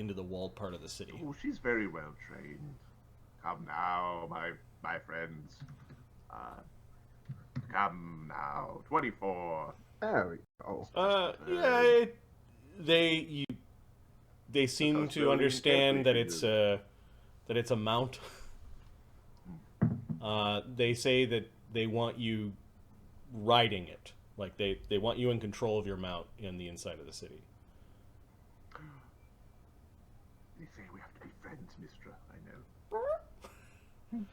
into the walled part of the city. Oh, she's very well trained. Come now, my friends. Come now, 24. There we go. Yeah, they seem to understand that it's a mount. They say that they want you riding it, like they want you in control of your mount in the inside of the city. They say we have to be friends, Mistra. I know.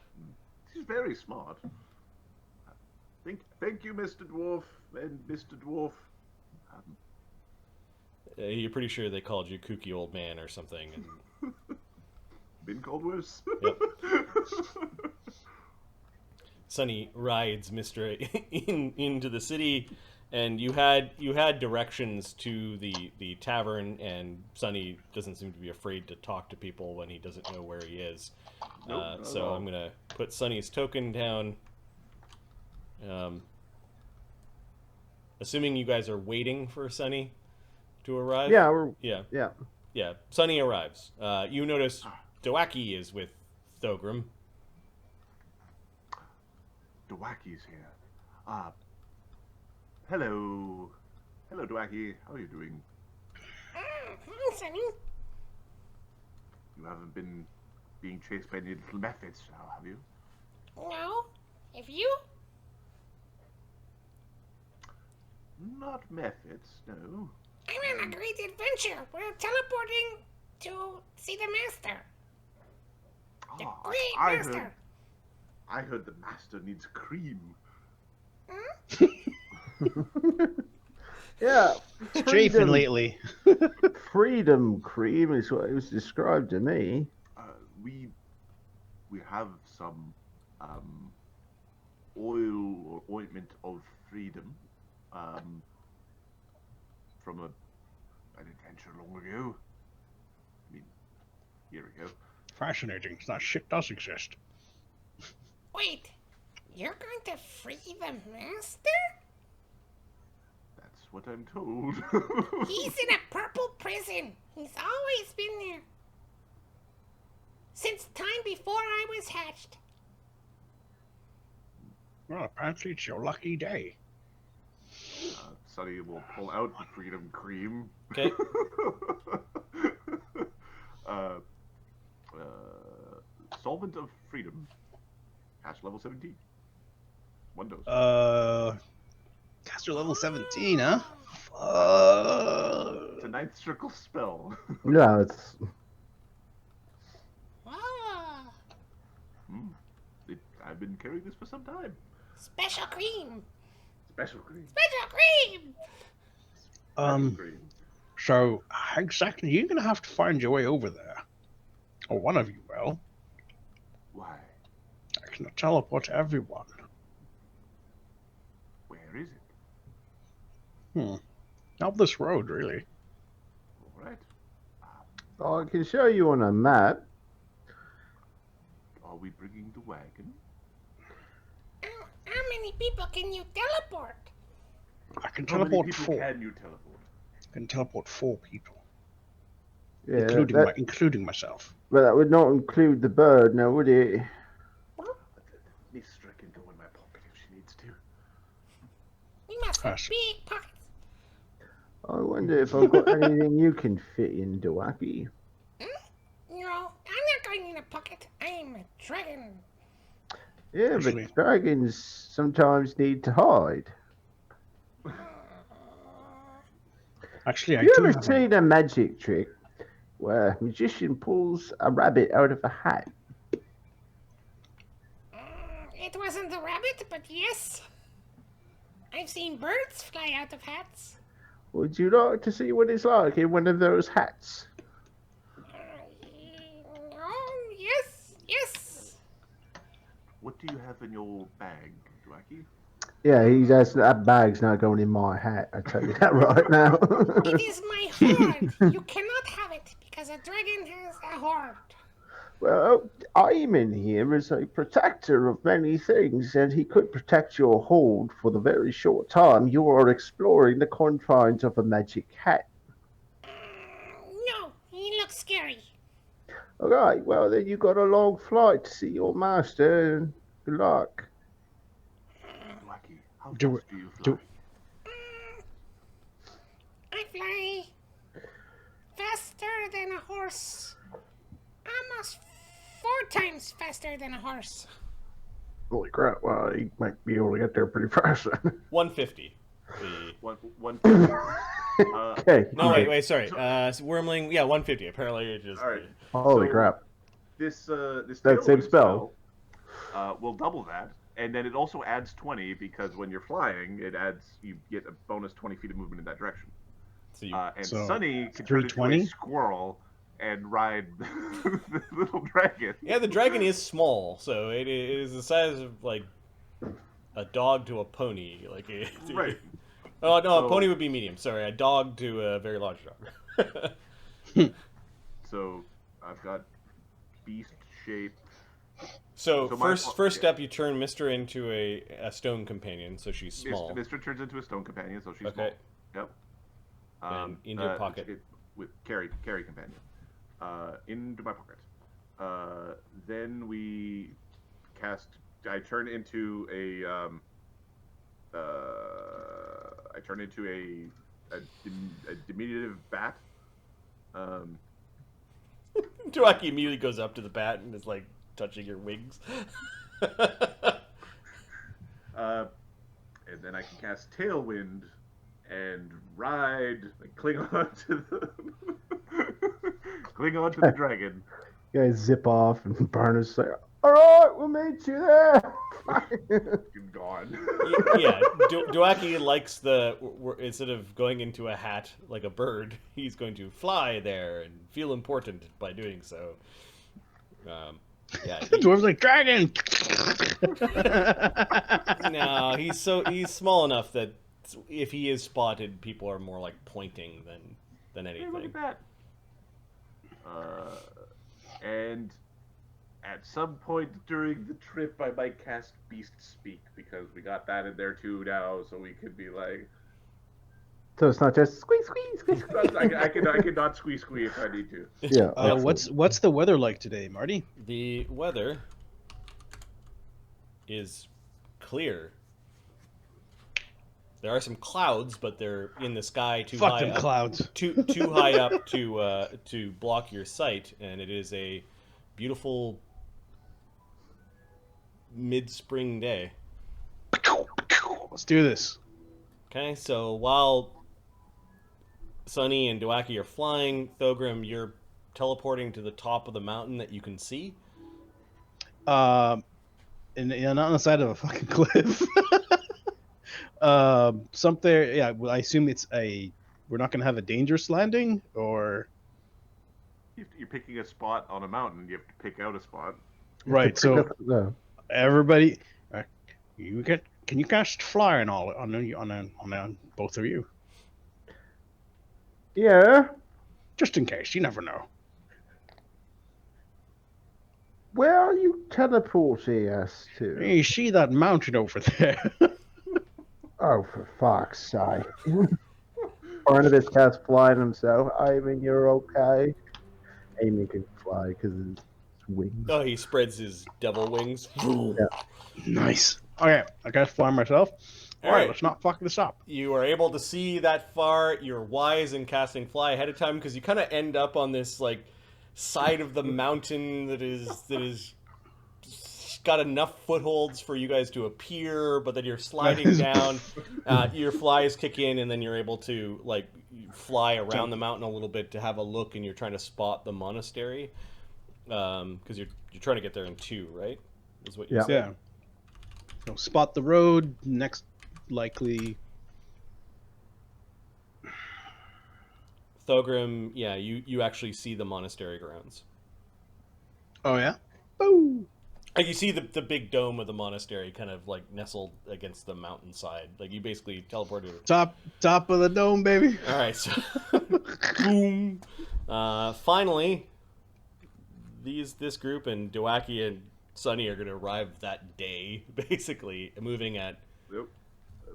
She's very smart. Thank you, Mr. Dwarf and Mr. Dwarf. You're pretty sure they called you kooky old man or something. And... Been called worse. Yep. Sunny rides Mistra into the city, and you had directions to the tavern, and Sunny doesn't seem to be afraid to talk to people when he doesn't know where he is. Nope, so I'm gonna put Sunny's token down. Assuming you guys are waiting for Sunny to arrive. Yeah. Sunny arrives. You notice Dwaki is with Thogrim. Dwaki's here. Hello, Dwaki. How are you doing? Hi, Sunny. You haven't been being chased by any little methods now, have you? No. Have you? Not methods, no. I'm on a great adventure. We're teleporting to see the master. The great master. I heard the master needs cream. Huh? Yeah. Strafing lately. Freedom cream is what it was described to me. We have some oil or ointment of freedom from an adventure long ago. I mean, here we go. Fascinating. That shit does exist. Wait, you're going to free the master? That's what I'm told. He's in a purple prison. He's always been there. Since time before I was hatched. Well, apparently it's your lucky day. Sunny will pull out the freedom cream. Okay. Solvent of freedom. Caster level 17. One dose. Caster level 17, huh? It's a ninth circle spell. Yeah, it's... Ah, I've been carrying this for some time. special cream. Special cream. Special cream. Cream. So how exactly you're gonna have to find your way over there, or one of you will. Why? I cannot teleport everyone. Where is it? Up this road, really. Alright. Oh, I can show you on a map. Are we bringing the wagon? How many people can you teleport? I can How many teleport people 4. can you teleport? I can teleport 4 people, Yeah, including myself. but that would not include the bird, now would it? Mistra can go in my pocket if she needs to. We must have Yes. big pockets. I wonder if I've got anything you can fit in, Dwaki. No, I'm not going in a pocket. I'm a dragon. Yeah, Actually- but dragons sometimes need to hide. Actually, I You do ever have seen a magic trick where a magician pulls a rabbit out of a hat? It wasn't a rabbit, but yes. I've seen birds fly out of hats. Would you like to see what it's like in one of those hats? Oh, yes. What do you have in your bag, Dwaki? Yeah, that bag's not going in my hat, I tell you that right now. It is my hoard. You cannot have it because a dragon has a hoard. Well, I'm in here as a protector of many things, and he could protect your hold for the very short time you are exploring the confines of a magic hat. No, he looks scary. Okay, well then you got a long flight to see your master, and good luck. Wacky, how fast Do- do you fly? do- I fly faster than a horse. Almost 4 times faster than a horse. Holy crap! Well, he might be able to get there pretty fast. 150. The... One. Okay. No, wait, sorry. Wormling, yeah, 150. Apparently, it just. All right. Holy So, crap! This That tailwind same spell. will double that, and then it also adds 20 because when you're flying, you get a bonus 20 feet of movement in that direction. So you, And So, Sunny can turn into 320? a squirrel and ride the little dragon. yeah, the dragon is small, so it is the size of like a dog to a pony. Like Right. Oh no, So- a pony would be medium. Sorry, a dog to a very large dog. So I've got beast shape. So So my- first step, you turn Mister into a stone companion, so she's small. Mister turns into a stone companion, so she's Okay. small. Yep. And into your pocket. With carry companion. Into my pocket. Then we cast. I turn into a diminutive bat. Dwerak immediately goes up to the bat and is like touching your wings. And then I can cast Tailwind and ride, like, cling on to the dragon. You guys zip off, and Barnabas like, "All right, we'll meet you there." Gone. Yeah, Dwerak likes instead of going into a hat like a bird, he's going to fly there and feel important by doing so. Yeah. The dwarf's like, dragon! No, he's small enough that if he is spotted, people are more like pointing than Hey, look anything. at that. And at some point during the trip, I might cast Beast Speak because we got that in there too now, so we could be like, So it's not just squeeze, squeeze, squeeze, squeeze. I could not squeeze if I need to. Yeah. What's the weather like today, Marty? The weather is clear. There are some clouds, but they're in the sky too Fuck high them up. clouds. Too high up to block your sight, and it is a beautiful mid-spring day. Let's do this. Okay, so while Sunny and Dwerak are flying, Thogrim, you're teleporting to the top of the mountain that you can see. And not on the side of a fucking cliff. Something. Yeah, well, I assume we're not gonna have a dangerous landing, or You're picking a spot on a mountain. You have to pick out a spot. right. So No. everybody, can you cast fly and all on both of you, Yeah. just in case. You never know. Where are you teleporting us to? Hey, you see that mountain over there? Oh, for fuck's sake. Barnabas casts flying himself. Ivan, you're okay. Amy can fly because of his wings. Oh, he spreads his devil wings. Nice. Okay, I gotta fly myself. All right, let's not fuck this up. You are able to see that far. You're wise in casting fly ahead of time because you kind of end up on this like side of the mountain that is got enough footholds for you guys to appear, but then you're sliding down. Your flies kick in, and then you're able to like fly around the mountain a little bit to have a look, and you're trying to spot the monastery because you're trying to get there in 2, right? Is what you Yeah. said. Yeah. So spot the road. Next, likely. Thogrim, yeah, you actually see the monastery grounds. Oh yeah. Boo. Like you see the big dome of the monastery kind of like nestled against the mountainside. Like you basically teleported. Top of the dome, baby. All right, so boom. Finally, this group and Dwerak and Sunny are going to arrive that day, basically moving at Yep.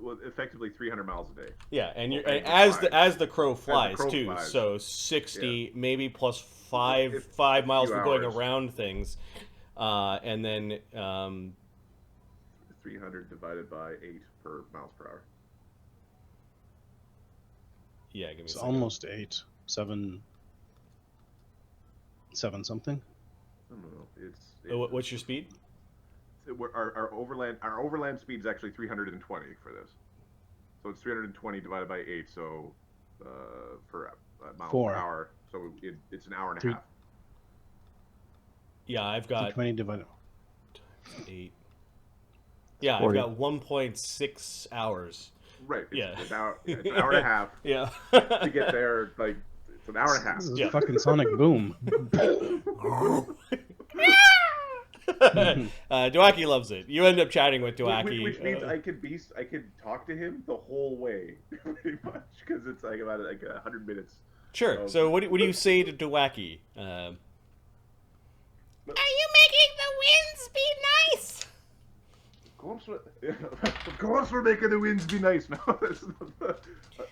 well, effectively 300 miles a day. Yeah, and you're Okay, and as the crow flies crow too. flies. So 60, maybe plus five If- 5 miles few for going hours. around things, and then 300 divided by 8 per miles per hour. yeah, give me a It's second. almost 8. 7 something. I don't know. What's your speed? Our overland speed is actually 320 for this. So it's 320 divided by 8, so per mile 4. per hour. So it's an hour and a Three- half. Yeah, I've got 20 divided. 8. Yeah, I've 40. got 1.6 hours. Right. It's Yeah. It's an hour and a half Yeah. to get there. Like it's an hour and a half. This is Yeah. fucking Sonic Boom. Dwaki loves it. You end up chatting with Dwaki. Which means I could talk to him the whole way, pretty much, because it's like about 100 minutes. Sure. So what do you say to Dwaki? Are you making the winds be nice? Of course we're making the winds be nice now.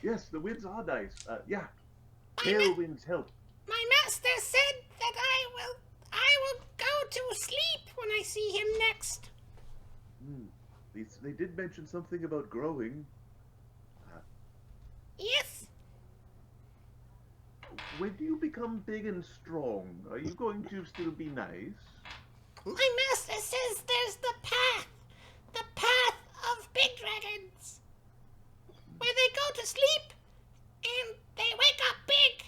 Yes, the winds are nice. Yeah, tail winds help. My master said that I will go to sleep when I see him next. They did mention something about growing. Yes. When do you become big and strong? Are you going to still be nice? My master says there's the path of big dragons, where they go to sleep and they wake up big,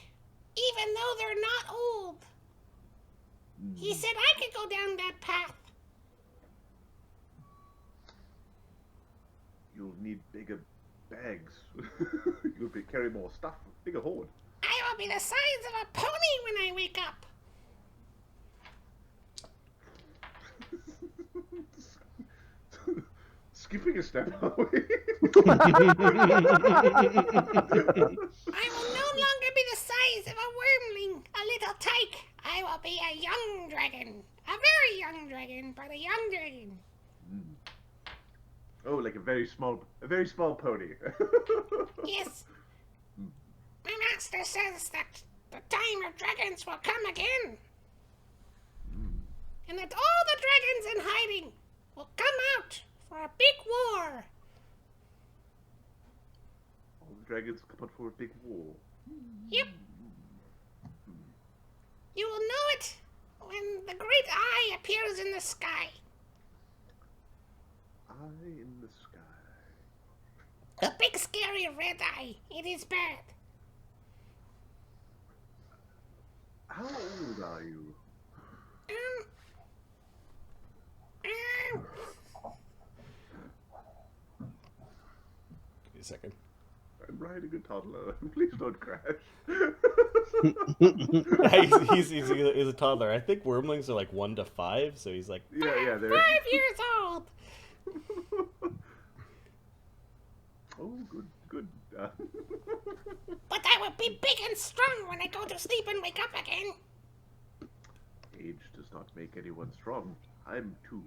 even though they're not old. He said I could go down that path. You'll need bigger bags. You'll carry more stuff, bigger hoard. I will be the size of a pony when I wake up. Skipping a step away. I will no longer be the size of a wormling, a little tyke. I will be a young dragon. A very young dragon, but a young dragon. Oh, like a very small pony. Yes. My master says that the time of dragons will come again. And that all the dragons in hiding will come out for a big war. All the dragons come out for a big war. Yep. You will know it when the great eye appears in the sky. Eye in the sky. A big scary red eye. It is bad. How old are you? Give me a second. I'm riding a toddler. Please don't crash. he's a toddler. I think wormlings are like 1 to 5, so he's like, Yeah, they're. 5 years old. Oh, good. But I will be big and strong when I go to sleep and wake up again. Age does not make anyone strong. I'm 2.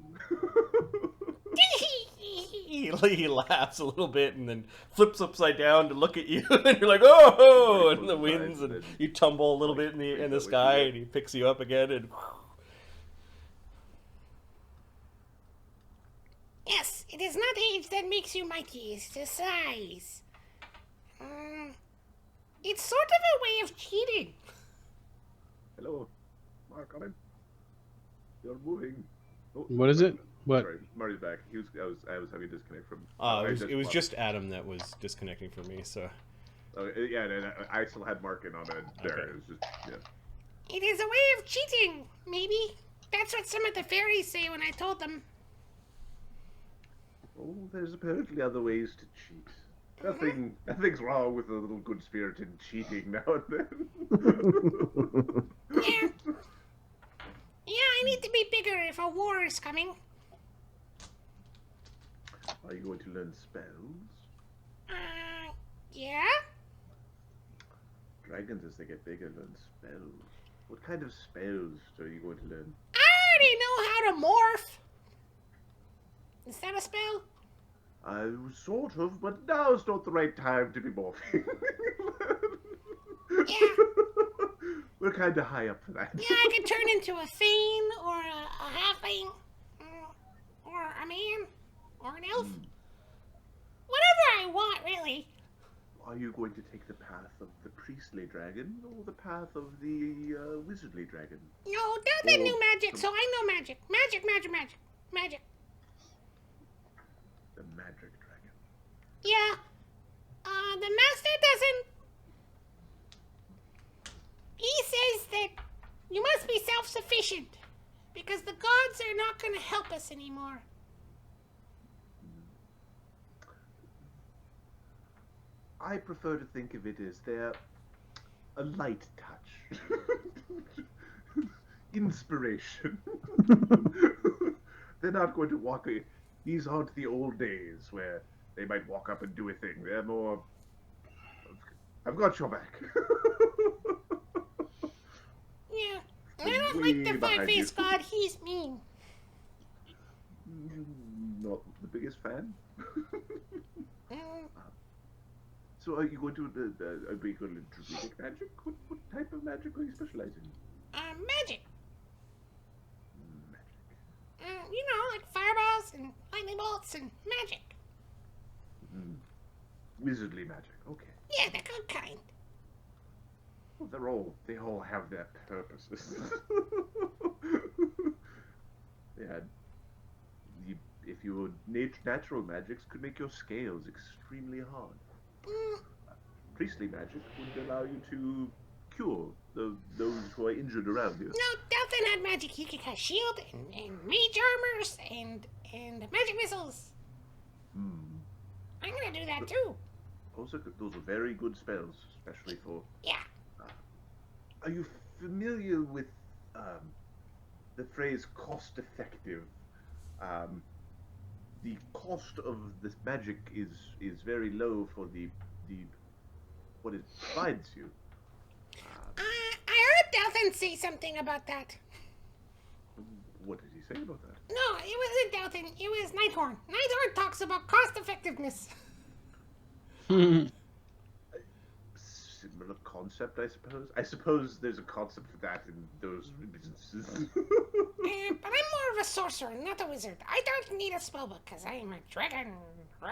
he laughs a little bit and then flips upside down to look at you, and you're like, oh, and the winds, and you tumble a little bit in the sky, and he picks you up again, and Yes, it is not age that makes you mighty, it's the size. It's sort of a way of cheating. Hello, Mark, come in. You're moving. Oh, What is it? What? Sorry, Marty's back. I was having a disconnect from. it was just Adam that was disconnecting from me, so. Yeah, and I still had Mark in on it there. Okay. It was just yeah. It is a way of cheating, maybe. That's what some of the fairies say when I told them. Oh, there's apparently other ways to cheat. Nothing's wrong with a little good spirit in cheating now and then. Yeah. Yeah, I need to be bigger if a war is coming. Are you going to learn spells? Yeah? Dragons, as they get bigger, learn spells. What kind of spells are you going to learn? I already know how to morph. Is that a spell? Sort of, but now's not the right time to be morphing. Yeah. We're kind of high up for that. Yeah, I could turn into a fiend, or a halfling, or a man, or an elf. Whatever I want, really. Are you going to take the path of the priestly dragon or the path of the wizardly dragon? No, Delta Or knew magic, so I know magic. Magic. the magic dragon? Yeah. The master doesn't. He says that you must be self-sufficient because the gods are not going to help us anymore. I prefer to think of it as they're a light touch. Inspiration. They're not going to walk. These aren't the old days where they might walk up and do a thing. They're more. I've got your back. Yeah. I don't like the Way behind five-faced you. god. He's mean. Not the biggest fan. Mm, So are you going to are we going to druidic magic? What type of magic are you specializing in? magic. Magic. You know, like fireballs and lightning bolts and magic. Wizardly magic. Okay. Yeah, the good kind. Well, they all have their purposes. Yeah. If your natural magics could make your scales extremely hard. Priestly magic would allow you to cure those who are injured around you. No, Delphin had magic. He could cast shield and mage armors and magic missiles. I'm gonna do that too. Also, those are very good spells, especially for. Yeah. Are you familiar with the phrase "cost-effective"? The cost of this magic is very low for the what it provides you. I heard Delphin say something about that. What did he say about that? No, it wasn't Delphin. It was Nighthorn. Nighthorn talks about cost effectiveness. Similar concept, I suppose. I suppose there's a concept for that in those businesses. But I'm more of a sorcerer, not a wizard. I don't need a spellbook because I am a dragon. You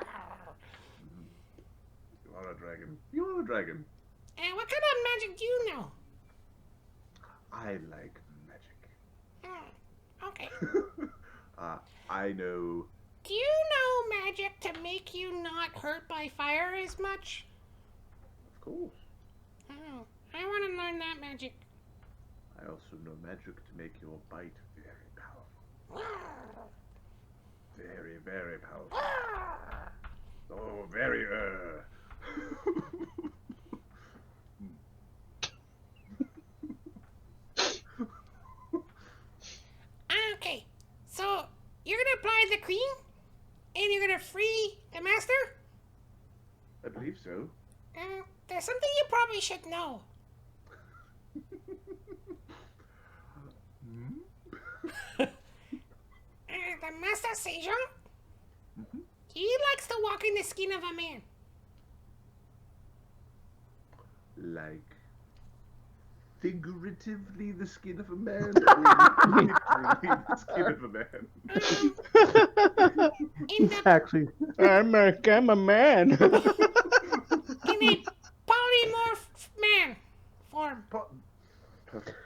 are a dragon. You are a dragon. And what kind of magic do you know? I like magic. Okay. I know. Do you know magic to make you not hurt by fire as much? Of course. Oh, I want to learn that magic. I also know magic to make your bite very powerful. Very, very powerful. Oh, very, Okay, so you're gonna apply the cream, and you're gonna free the master. I believe so. There's something you probably should know. The master Sejong, he likes to walk in the skin of a man. Like figuratively the skin of a man, or literally the skin of a man. In the Actually, I'm a man. in a polymorph man form. Perfect.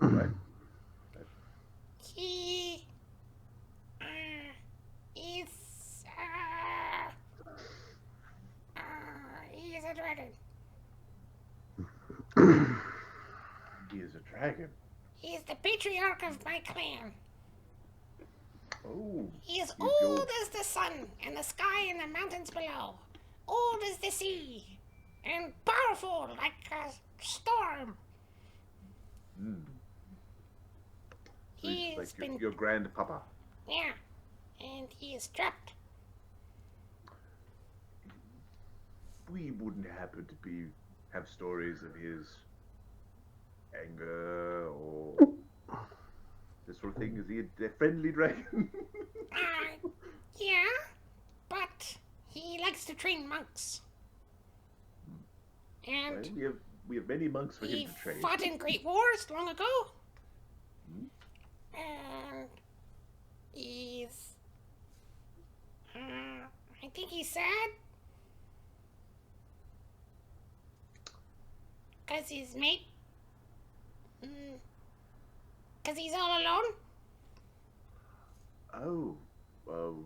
Right. He is a dragon. He is a dragon. He is the patriarch of my clan. Oh. He is You old go- as the sun and the sky and the mountains below, old as the sea, and powerful like a storm. He has Like been, your grandpapa. yeah, and he is trapped. We wouldn't happen to have stories of his anger or this sort of thing. Is he a friendly dragon? Yeah, but He likes to train monks. And Well, we have many monks for he him to train. fought in great wars long ago. And he's... I think he's sad. Because his mate... Because he's all alone. Oh, well,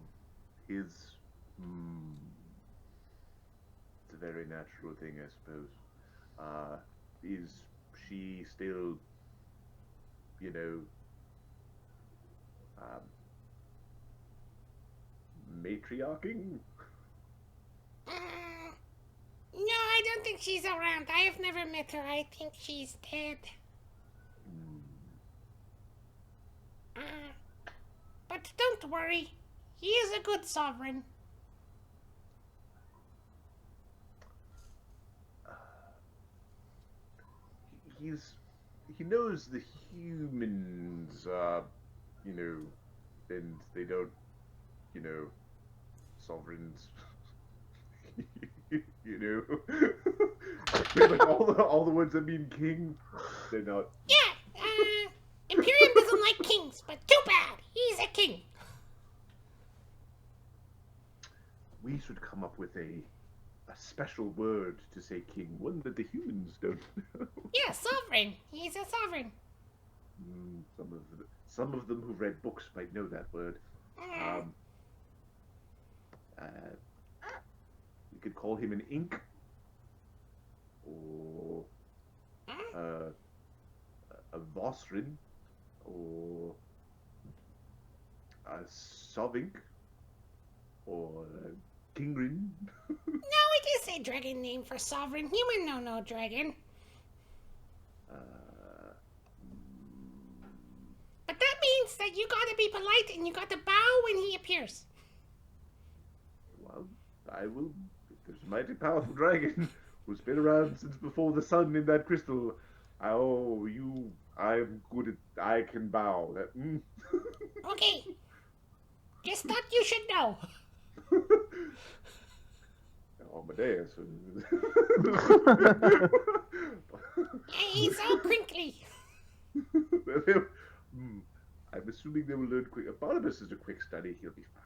his... It's a very natural thing, I suppose. Is she still, you know, matriarching? No, I don't think she's around. I have never met her. I think she's dead. But don't worry. He is a good sovereign. He knows the humans are, you know, and they don't, you know, sovereigns. You know, like all the words that mean king, they're not. Yeah, Imperium doesn't like kings, but too bad. He's a king. We should come up with a special word to say king, one that the humans don't know. Yeah, sovereign. He's a sovereign. Some of them who've read books might know that word. You could call him an ink, or a Vosrin, or a Sovink, or a Kingrin. No, it is a dragon name for sovereign. Human know no dragon. But that means that you gotta be polite and you gotta bow when he appears. Well, I will. If there's a mighty powerful dragon who's been around since before the sun in that crystal, I'm good at. I can bow. Okay. Just thought you should know. Amadeus. He's so crinkly. I'm assuming they will learn quick. If Barnabus is a quick study, he'll be fine.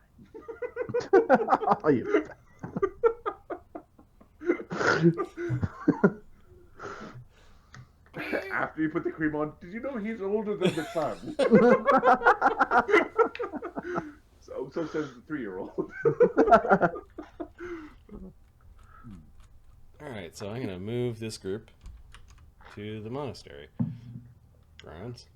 After you put the cream on, did you know he's older than the sun? So says the 3-year-old. Alright, so I'm going to move this group to the monastery grounds.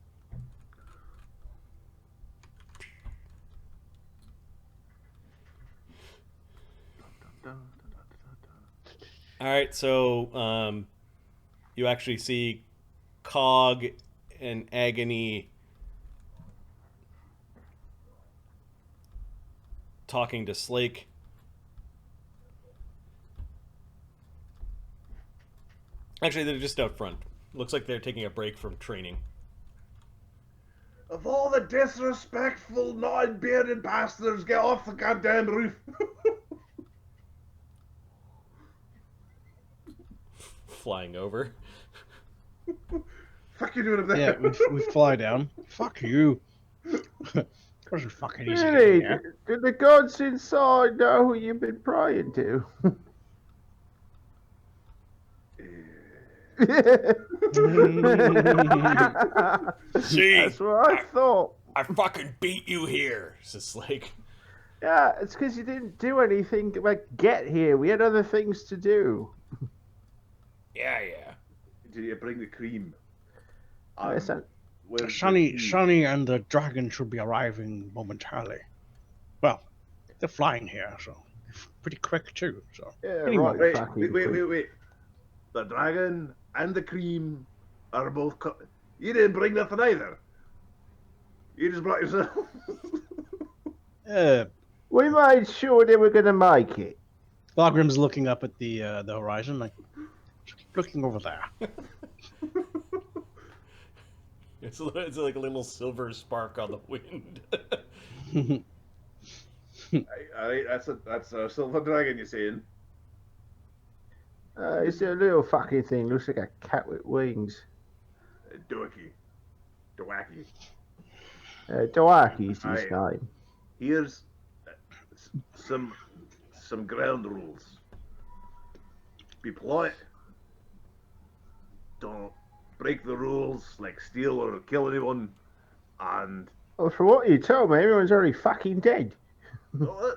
Alright, so you actually see Cog and Agony talking to Slake. Actually, they're just out front. Looks like they're taking a break from training. Of all the disrespectful, non-bearded bastards, get off the goddamn roof! Flying over. Fuck you doing up there? Yeah, we fly down. Fuck you. Wasn't fucking easy. Really? Getting here. Do the gods inside know who you've been praying to? See, That's what I thought. I fucking beat you here, says Slake. Yeah, it's because you didn't do anything like get here. We had other things to do. Yeah. Did you bring the cream? Listen, Where's Shani, the Shani and the dragon should be arriving momentarily. Well, they're flying here, so pretty quick too. So yeah, Anyway, right, Wait, fucking wait. quick. The dragon and the cream are both. You didn't bring nothing either. You just brought yourself. We made sure they were going to make it. Thogrim's looking up at the horizon, like looking over there. It's like a little silver spark on the wind. That's a silver dragon, you're saying? It's a little fucking thing. Looks like a cat with wings. Dwacky. Doaki's his Aye. name. Here's some ground rules. Be polite. Don't break the rules, like steal or kill anyone. And Well, from what you told me, everyone's already fucking dead.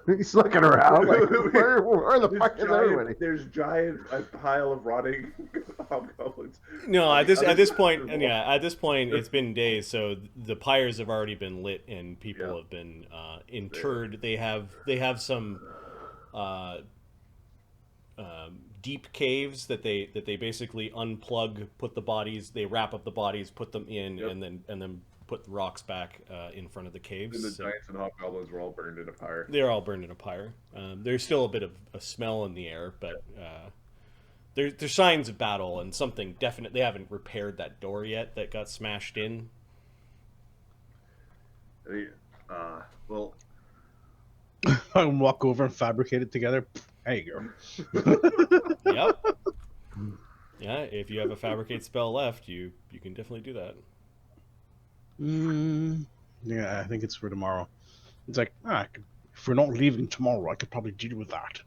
He's looking around like, where the fuck is everybody? There's giant a pile of rotting hobgoblins. No, at this point, it's been days, so the pyres have already been lit and people have been interred. They have some deep caves that they basically unplug, put the bodies, they wrap up the bodies, put them in, and then put the rocks back in front of the caves. And the giants and hobgoblins were all burned in a pyre. They're all burned in a pyre. There's still a bit of a smell in the air, but there's signs of battle and something definite. They haven't repaired that door yet that got smashed in. Well, I walk over and fabricate it together. There you go. Yep. Yeah, if you have a fabricate spell left, you can definitely do that. Yeah, I think it's for tomorrow. It's like, if we're not leaving tomorrow, I could probably deal with that.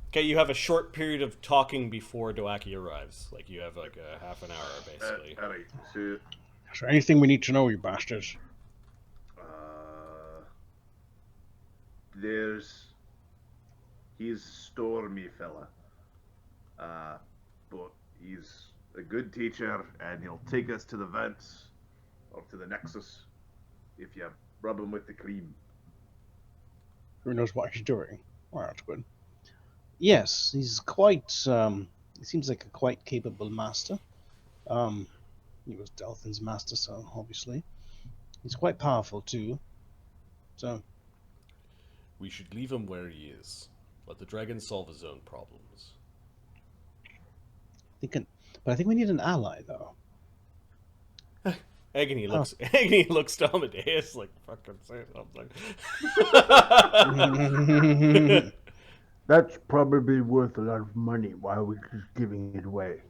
Okay, you have a short period of talking before Doaki arrives. Like, you have like a half an hour, basically. Alright, so... Is there anything we need to know, you bastards? He's a stormy fella. But he's a good teacher, and he'll take us to the vents, or to the Nexus, if you rub him with the cream. Who knows what he's doing? Well, that's good. Yes, he's quite, he seems like a quite capable master. He was Delphin's master, so obviously. He's quite powerful, too. So... We should leave him where he is. Let the dragon solve his own problems. But I think we need an ally, though. Agony looks to Amadeus like, fucking say something. That's probably worth a lot of money. Why are we just giving it away?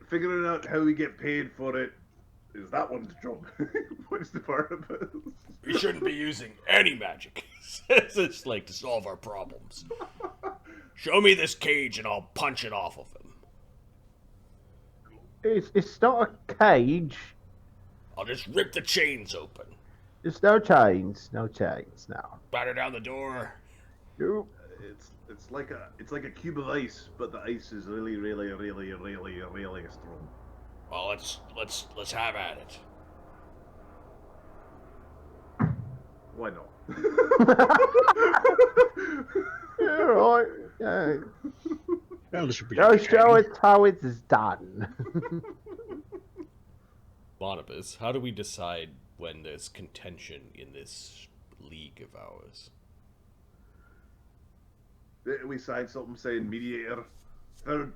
Figuring out how we get paid for it is that one's job. What's the Barnabus? We shouldn't be using any magic. It's just like to solve our problems. Show me this cage and I'll punch it off of him. It's not a cage. I'll just rip the chains open. There's no chains. No chains now. Batter down the door. Nope. It's like a cube of ice, but the ice is really, really, really, really, really strong. Well, let's have at it. Why not? Yeah, right. Yeah. Well, this should be Just show us how it's done. Barnabas, how do we decide when there's contention in this league of ours? We signed something saying mediator, an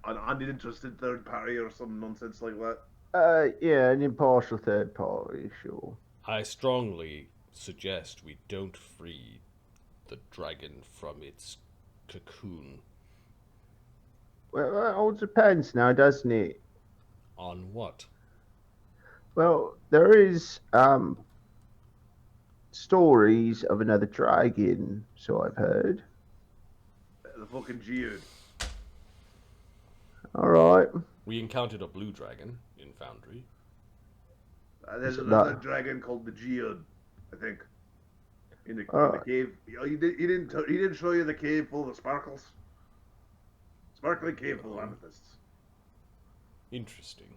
uninterested third party or some nonsense like that. Yeah, an impartial third party, sure. I strongly suggest we don't free the dragon from its cocoon. Well, it all depends now, doesn't it? On what? Well, there is stories of another dragon, so I've heard. The fucking Geode. Alright. We encountered a blue dragon in Foundry. There's another dragon called the Geode, I think. In the cave. Oh, he didn't show you the cave full of sparkles? Sparkling cave full of amethysts. Interesting.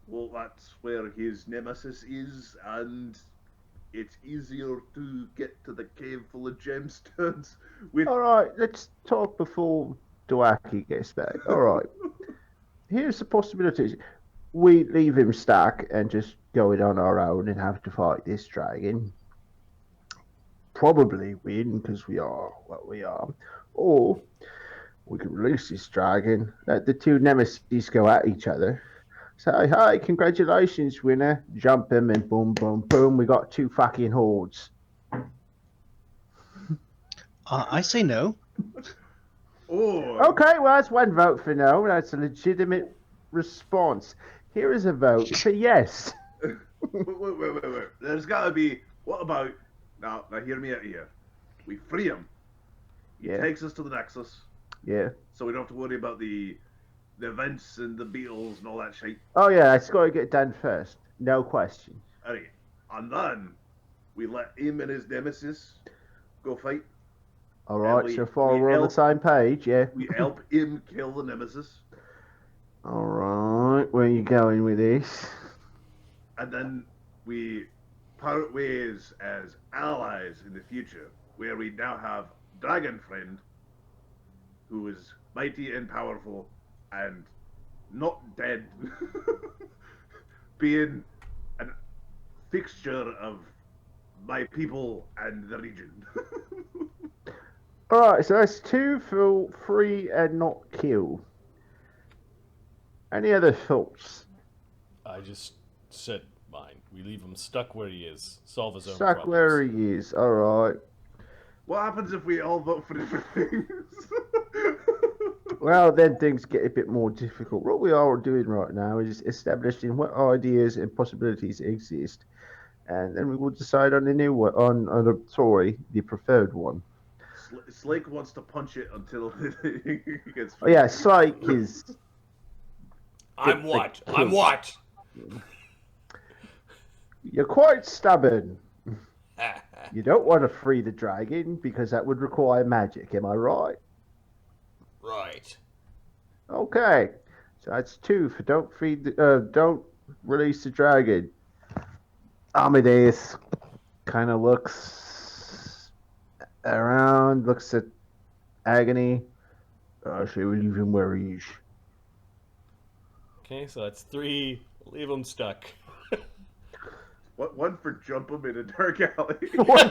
Well, that's where his nemesis is, and it's easier to get to the cave full of gemstones with... Alright, let's talk before Dwaki gets back. Alright. Here's the possibilities. We leave him stuck and just go it on our own and have to fight this dragon. Probably win, because we are what we are. Or we can release this dragon, let the two nemesis go at each other, Say, hey, congratulations, winner. Jump him and boom, boom, boom. We got 2 fucking hordes. I say no. Or Okay, well, that's 1 vote for no. That's a legitimate response. Here is a vote for yes. wait. There's gotta be. What about now? Now hear me out here. We free him. He Yeah. takes us to the Nexus, Yeah. so we don't have to worry about the events and the beetles and all that shit. Oh, yeah, it's got to get done first. No question. Okay. And then we let him and his nemesis go fight. All right, we- so far we we're on the help- same page, yeah. We help him kill the nemesis, All right, where are you going with this? and then we part ways as allies in the future, where we now have Dragon Friend, who is mighty and powerful and not dead, being a fixture of my people and the region. All right, so that's 2 for free and not kill. Any other thoughts? I just said mine. We leave him stuck where he is. Solve his own Stuck problems. where he is. All right. What happens if we all vote for different things? Well, then things get a bit more difficult. What we are doing right now is establishing what ideas and possibilities exist, and then we will decide on the new one. The preferred one. Slake wants to punch it until he gets. Oh yeah, Slike is. I'm what? I'm what? You're quite stubborn. You don't want to free the dragon because that would require magic. Am I right? Right. Okay, so that's 2 for don't release the dragon. Amadeus kind of looks around, looks at Agony. Should we leave him where he is? Okay, so that's 3. Leave him stuck. One for jump him in a dark alley. one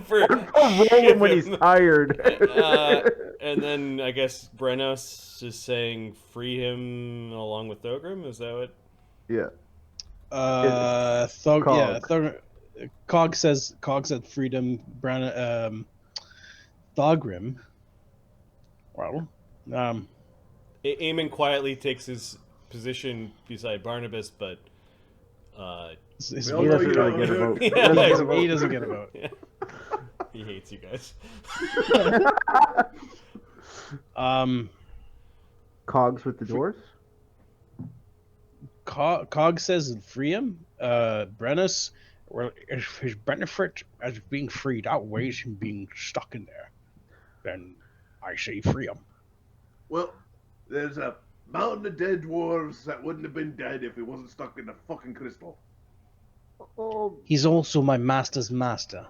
for roll him when he's tired. and then I guess Brennos is saying free him along with Thogrim. Is that what? Yeah. Cog said freedom. Thogrim. Well, Eamon quietly takes his position beside Barnabus, but He all know you doesn't don't really get a do vote. it. he doesn't get a vote. he hates you guys. Cogs with the doors. Cog says free him. Brennos, well, if his benefit as being freed outweighs him being stuck in there, then I say free him. Well, there's a mountain of dead dwarves that wouldn't have been dead if he wasn't stuck in the fucking crystal. Oh, He's also my master's master.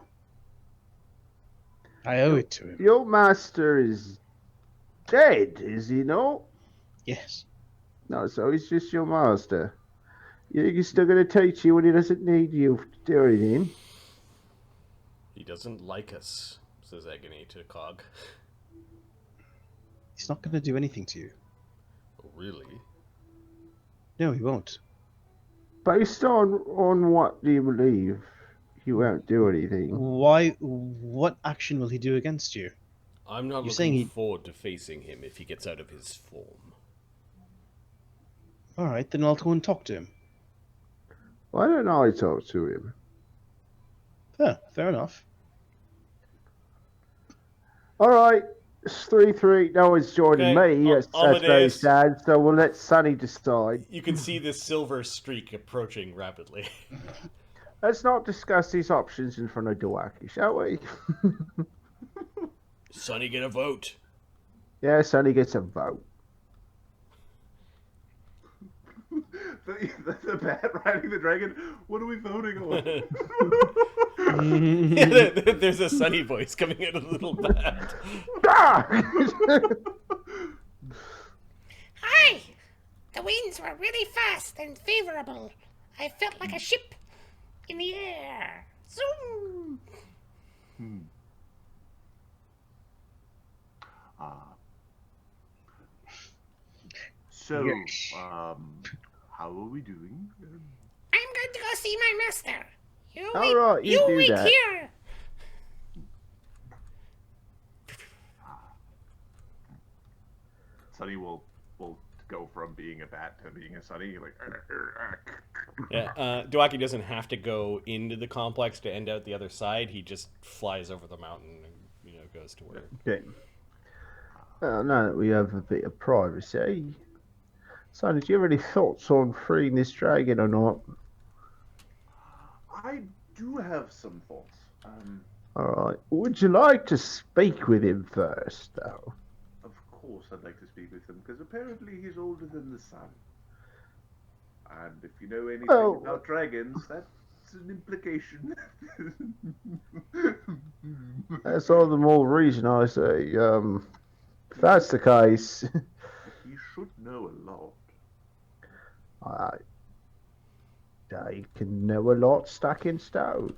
I owe it to him. your master is dead, is he not? Yes. No, so he's just your master. You think he's still going to teach you when he doesn't need you to do anything? He doesn't like us, says Agony to Cog. He's not going to do anything to you. Oh, really? No, he won't. Based on what do you believe, he won't do anything. Why? What action will he do against you? I'm not You're saying looking he- forward to facing him if he gets out of his form. All right, then I'll go and talk to him. Why don't I talk to him? Fair enough. All right, it's 3-3. No one's joining Okay, me. That's very Amadeus. sad. So we'll let Sonny decide. You can see this silver streak approaching rapidly. Let's not discuss these options in front of Dwaki, shall we? Sonny, get a vote. Yeah, Sonny gets a vote. The bat riding the dragon. What are we voting on? There's a Sonny voice coming out of the little bat. Hi! The winds were really fast and favorable. I felt like a ship in the air. Zoom! So, Yes. how are we doing? I'm going to go see my master. You All wait. right, you do wait that. here. Sunny will go from being a bat to being a Sunny, like. Yeah, Dwaki doesn't have to go into the complex to end out the other side. He just flies over the mountain and goes to where. Okay. Well, now that we have a bit of privacy, Sonny, do you have any thoughts on freeing this dragon or not? I do have some thoughts. All right. Would you like to speak with him first, though? Of course, I'd like to speak with him because apparently he's older than the sun. And if you know anything about dragons, that's an implication. That's all the more reason I say. If that's the case, He should know a lot. I can know a lot stuck in stone.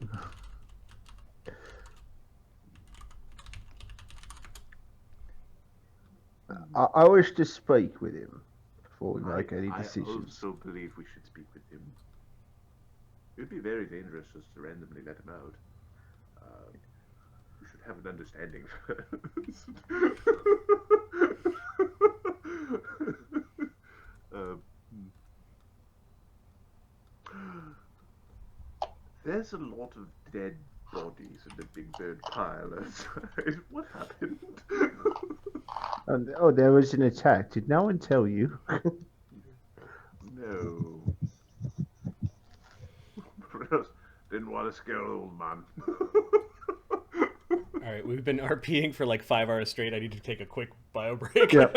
I wish to speak with him before we make any decisions. I also believe we should speak with him. It would be very dangerous just to randomly let him out. We should have an understanding first. There's a lot of dead bodies in the big bird pile outside. What happened? Oh, there was an attack. Did no one tell you? No. Didn't want to scare the old man. All right, we've been RPing for like 5 hours straight. I need to take a quick bio break. Yep.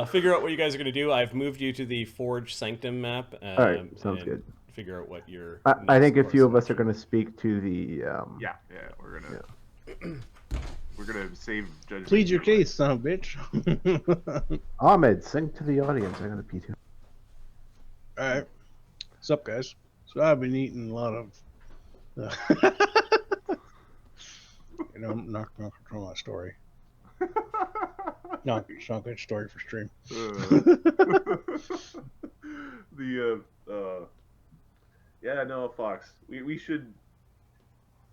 Figure out what you guys are going to do. I've moved you to the Forge Sanctum map. All right, sounds good. Figure out what your. I think a few of us are going to speak to the. Yeah, we're gonna. Yeah. We're gonna save judgment. Plead your case, son of a bitch. Ahmed, sing to the audience. I'm going to pee too. Alright. What's up, guys? So I've been eating a lot of. I'm not going to control my story. No, it's not a good story for stream. Yeah, no, Fox. We should.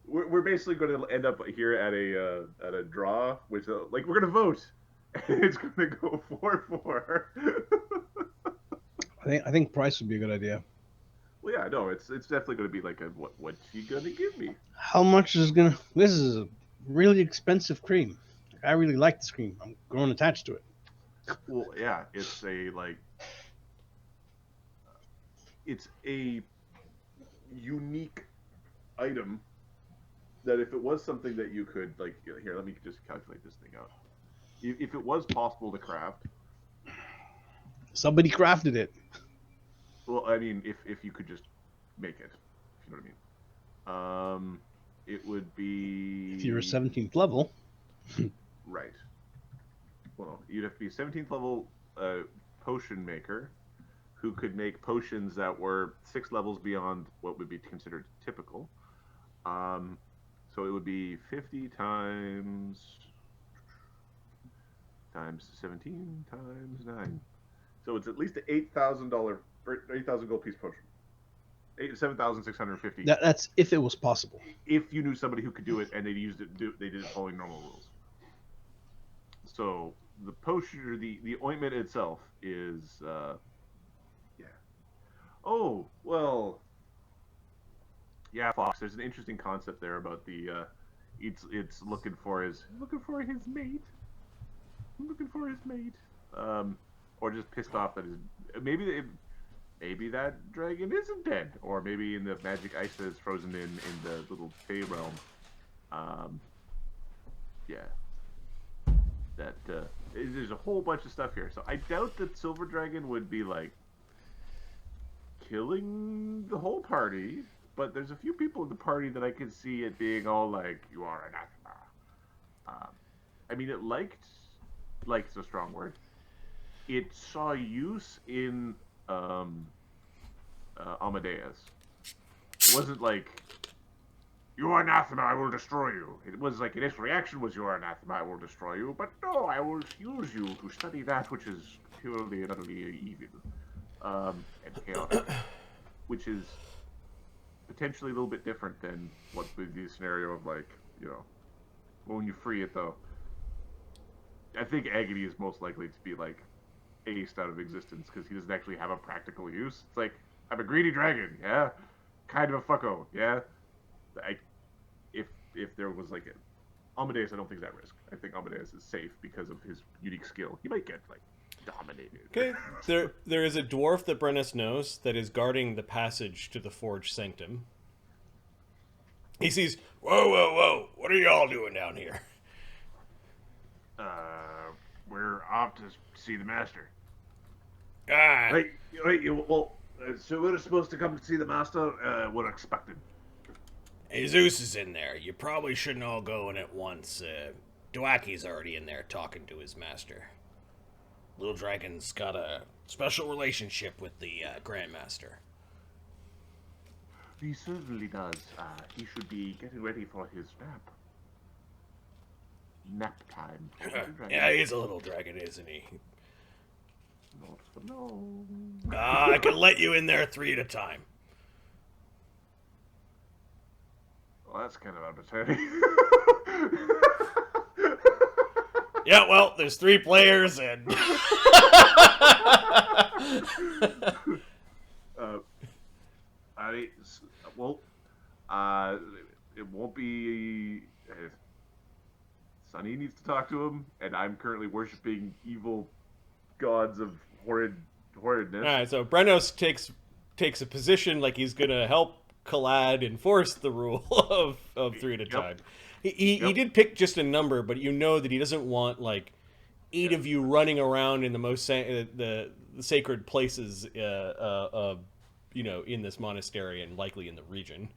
We're basically going to end up here at a draw, which like we're going to vote. It's going to go 4-4. I think price would be a good idea. Well, yeah, no, it's definitely going to be like a what's he going to give me? How much is gonna? This is a really expensive cream. I really like this cream. I'm growing attached to it. Well, yeah, it's a unique item that if it was something that you could like here, let me just calculate this thing out. If it was possible to craft, Somebody crafted it. well, I mean, if you could just make it, if you know what I mean. It would be. If you're a 17th level. Right. Well, you'd have to be a 17th level potion maker who could make potions that were 6 levels beyond what would be considered typical. So it would be 50 times 17 times 9. So it's at least an $8,000 gold piece potion. 7,650. That's if it was possible. If you knew somebody who could do it and they did it following normal rules. So the potion or the ointment itself is yeah. Oh, well, yeah, Fox, there's an interesting concept there about the it's looking for his mate. Looking for his mate. Or just pissed off that maybe that dragon isn't dead, or maybe in the magic ice that is frozen in the little Fey realm. Yeah. That there's a whole bunch of stuff here, so I doubt that Silver Dragon would be like killing the whole party, but there's a few people in the party that I could see it being all like, "You are anathema." I mean, it like's a strong word. It saw use in Amadeus. It wasn't like, "You are anathema, I will destroy you." It was like, its reaction was, "You are anathema, I will destroy you," but no, I will use you to study that which is purely and utterly evil. and chaotic, which is potentially a little bit different than what would be the scenario of, like, you know, when you free it, though. I think Agony is most likely to be, like, aced out of existence because he doesn't actually have a practical use. It's like, I'm a greedy dragon, yeah? Kind of a fucko, yeah? If there was, like, Amadeus, I don't think is at risk. I think Amadeus is safe because of his unique skill. He might get, like, dominated. Okay, there is a dwarf that Brennos knows that is guarding the passage to the Forge Sanctum. He sees, whoa, what are y'all doing down here? We're off to see the master. Ah, So we're supposed to come to see the master? We're expected. Jesus is in there. You probably shouldn't all go in at once. Dwaki's already in there talking to his master. Little Dragon's got a special relationship with the Grandmaster. He certainly does. He should be getting ready for his nap. Nap time. Yeah, he's a little dragon, isn't he? Not for long. I can let you in there 3 at a time. Well, that's kind of arbitrary. Yeah, well, there's 3 players and... It won't be... Sunny needs to talk to him, and I'm currently worshipping evil gods of horridness. Alright, so Brennos takes a position like he's gonna help Collad enforce the rule of 3 at a time. He did pick just a number, but you know that he doesn't want, like, 8 of you running around in the most the sacred places, you know, in this monastery and likely in the region.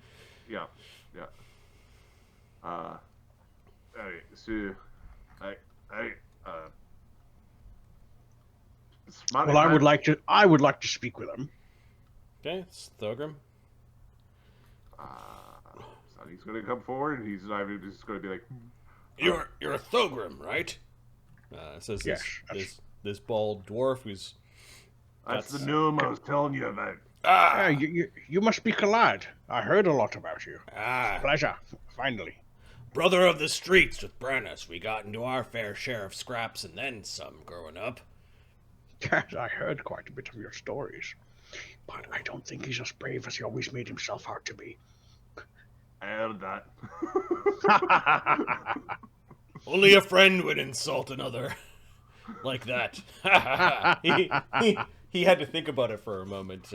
Yeah. So, Well, I would like to speak with him. Okay, it's Thogrim. Sonny's gonna come forward, and he's not even just gonna be like, You're a Thogrim, right? Says Yes. this bald dwarf who's... that's the gnome I was telling you about. Yeah, you must be Collad. I heard a lot about you. Pleasure, finally. Brother of the streets with Brennos. We got into our fair share of scraps and then some growing up. Yes, I heard quite a bit of your stories. But I don't think he's as brave as he always made himself out to be. I heard that. Only a friend would insult another like that. He had to think about it for a moment.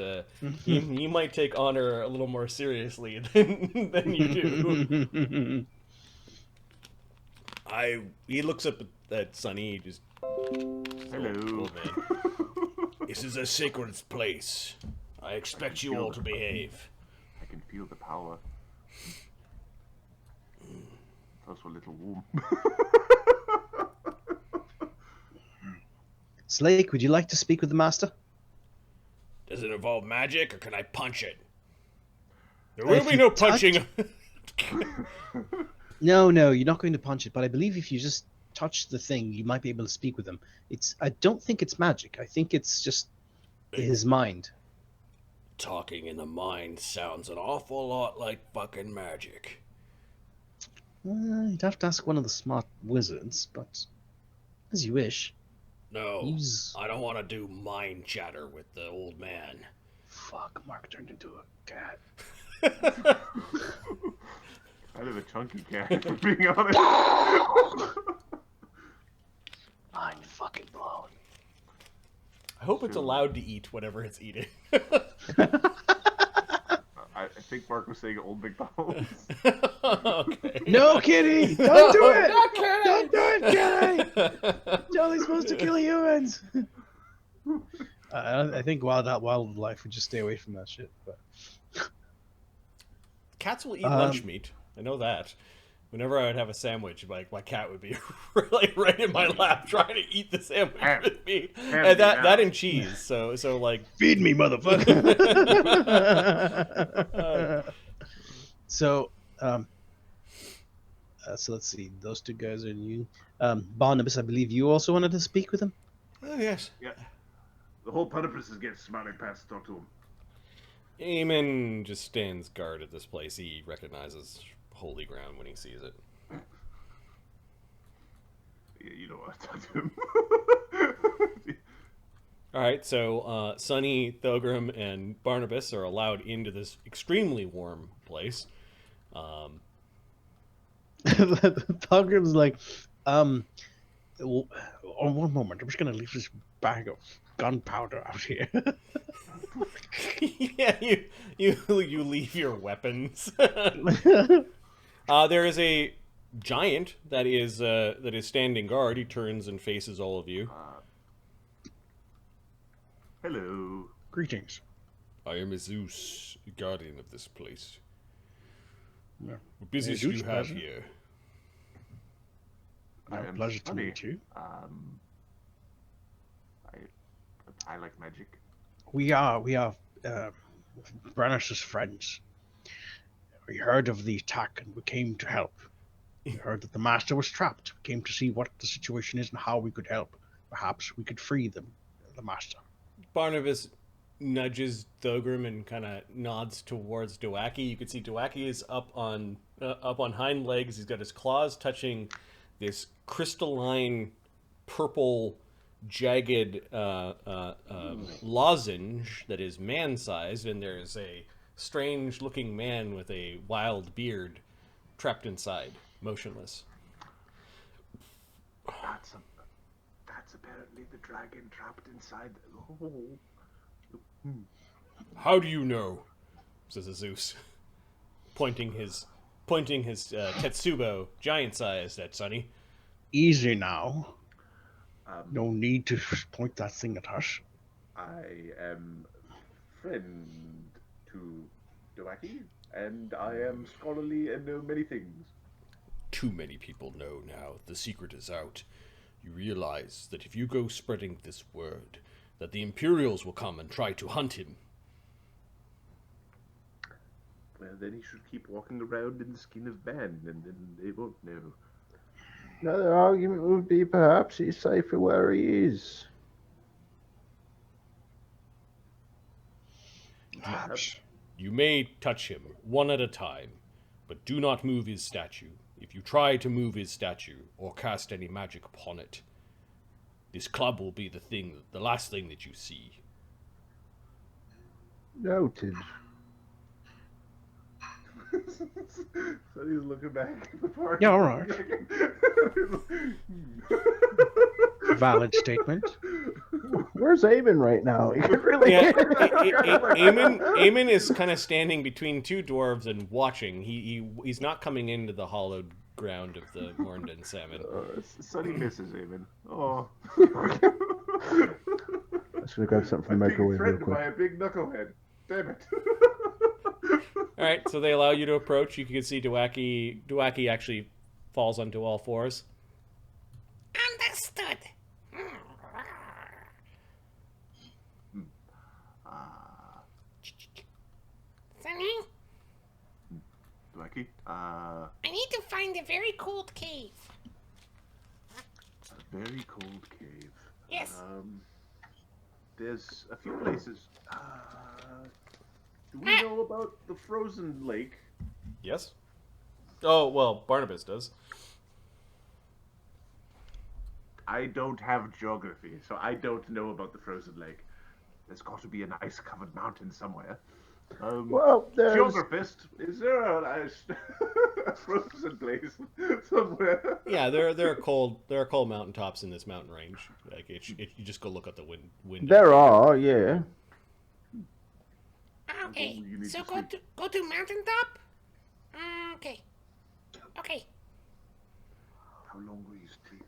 He might take honor a little more seriously than you do. He looks up at Sunny. Just Hello. man. This is a sacred place. I expect you all to behave. I can feel the power. It's also a little warm. Slake, would you like to speak with the master? Does it involve magic, or can I punch it? There will be no punching. No, you're not going to punch it, but I believe if you just touch the thing, you might be able to speak with him. I don't think it's magic. I think it's just his mind. Talking in the mind sounds an awful lot like fucking magic. You'd have to ask one of the smart wizards, but as you wish. No, I don't want to do mind chatter with the old man. Fuck, Mark turned into a cat. Kind of a chunky cat, for being honest. Mind fucking blown. I hope it's allowed to eat whatever it's eating. I think Mark was saying Old McDonald's. Okay. No, Kitty! Don't do it! Not Kitty! Don't do it, Kitty! It's only supposed to kill humans. I think wildlife would just stay away from that shit. But Cats will eat lunch meat. I know that. Whenever I would have a sandwich, like my cat would be really right in my lap trying to eat the sandwich with me, and that and cheese. So like feed me, motherfucker. So let's see. Those 2 guys are new. Barnabas, I believe you also wanted to speak with him. Oh yes. Yeah. The whole Barnabus is getting smiling past to talk to him. Eamon just stands guard at this place. He recognizes holy ground when he sees it. Yeah, you don't want to talk to him. All right, so Sonny, Thogrim, and Barnabas are allowed into this extremely warm place. Thogrim's like, on one moment, I'm just going to leave this bag of gunpowder out here. Yeah, you leave your weapons. There is a giant that is standing guard. He turns and faces all of you. Hello. Greetings. I am Zeus, guardian of this place. Yeah. What business do you have here? I am Pleasure to Sonny. meet you. I like magic. We are Brennos' friends. We heard of the attack and we came to help. We heard that the master was trapped. We came to see what the situation is and how we could help. Perhaps we could free the master. Barnabas nudges Thogrim and kind of nods towards Dwerak. You can see Dwerak is up on hind legs. He's got his claws touching this crystalline purple jagged lozenge that is man-sized, and there's a strange-looking man with a wild beard trapped inside, motionless. That's apparently the dragon trapped inside the hole. How do you know? Says Zeus, pointing his Tetsubo, giant-sized, at Sonny. Easy now. No need to point that thing at us. I am friend to Dwerak, and I am scholarly and know many things. Too many people know now. The secret is out. You realize that if you go spreading this word, that the Imperials will come and try to hunt him. Well, then he should keep walking around in the skin of man, and then they won't know. Another argument would be perhaps he's safer where he is. Perhaps. You may touch him, one at a time, but do not move his statue. If you try to move his statue, or cast any magic upon it, this club will be the last thing that you see. Noted. So he's looking back at the party. Yeah, all right. Valid statement. Where's Eamon right now? He could really Yeah, Eamon is kind of standing between two dwarves and watching. He's not coming into the hallowed ground of the Mornden salmon. Sonny misses Eamon. Oh. I should have grabbed something from the I'm being microwave real threatened quick. by a big knucklehead. Damn it. All right, so they allow you to approach. You can see Dwerak actually falls onto all fours. Understood. Sonny, Dwerak, I need to find a very cold cave. a very cold cave. Yes. There's a few places. Do we know about the frozen lake? Yes? Oh, well, Barnabas does. I don't have geography, so I don't know about the frozen lake. There's got to be an ice-covered mountain somewhere. Well, there's... Geographist, is there a frozen place somewhere? Yeah, there are cold mountaintops in this mountain range. Like you just go look at the window. There are, yeah. Okay, You need so to go sleep. to mountaintop. Okay. Okay. How long will you sleep?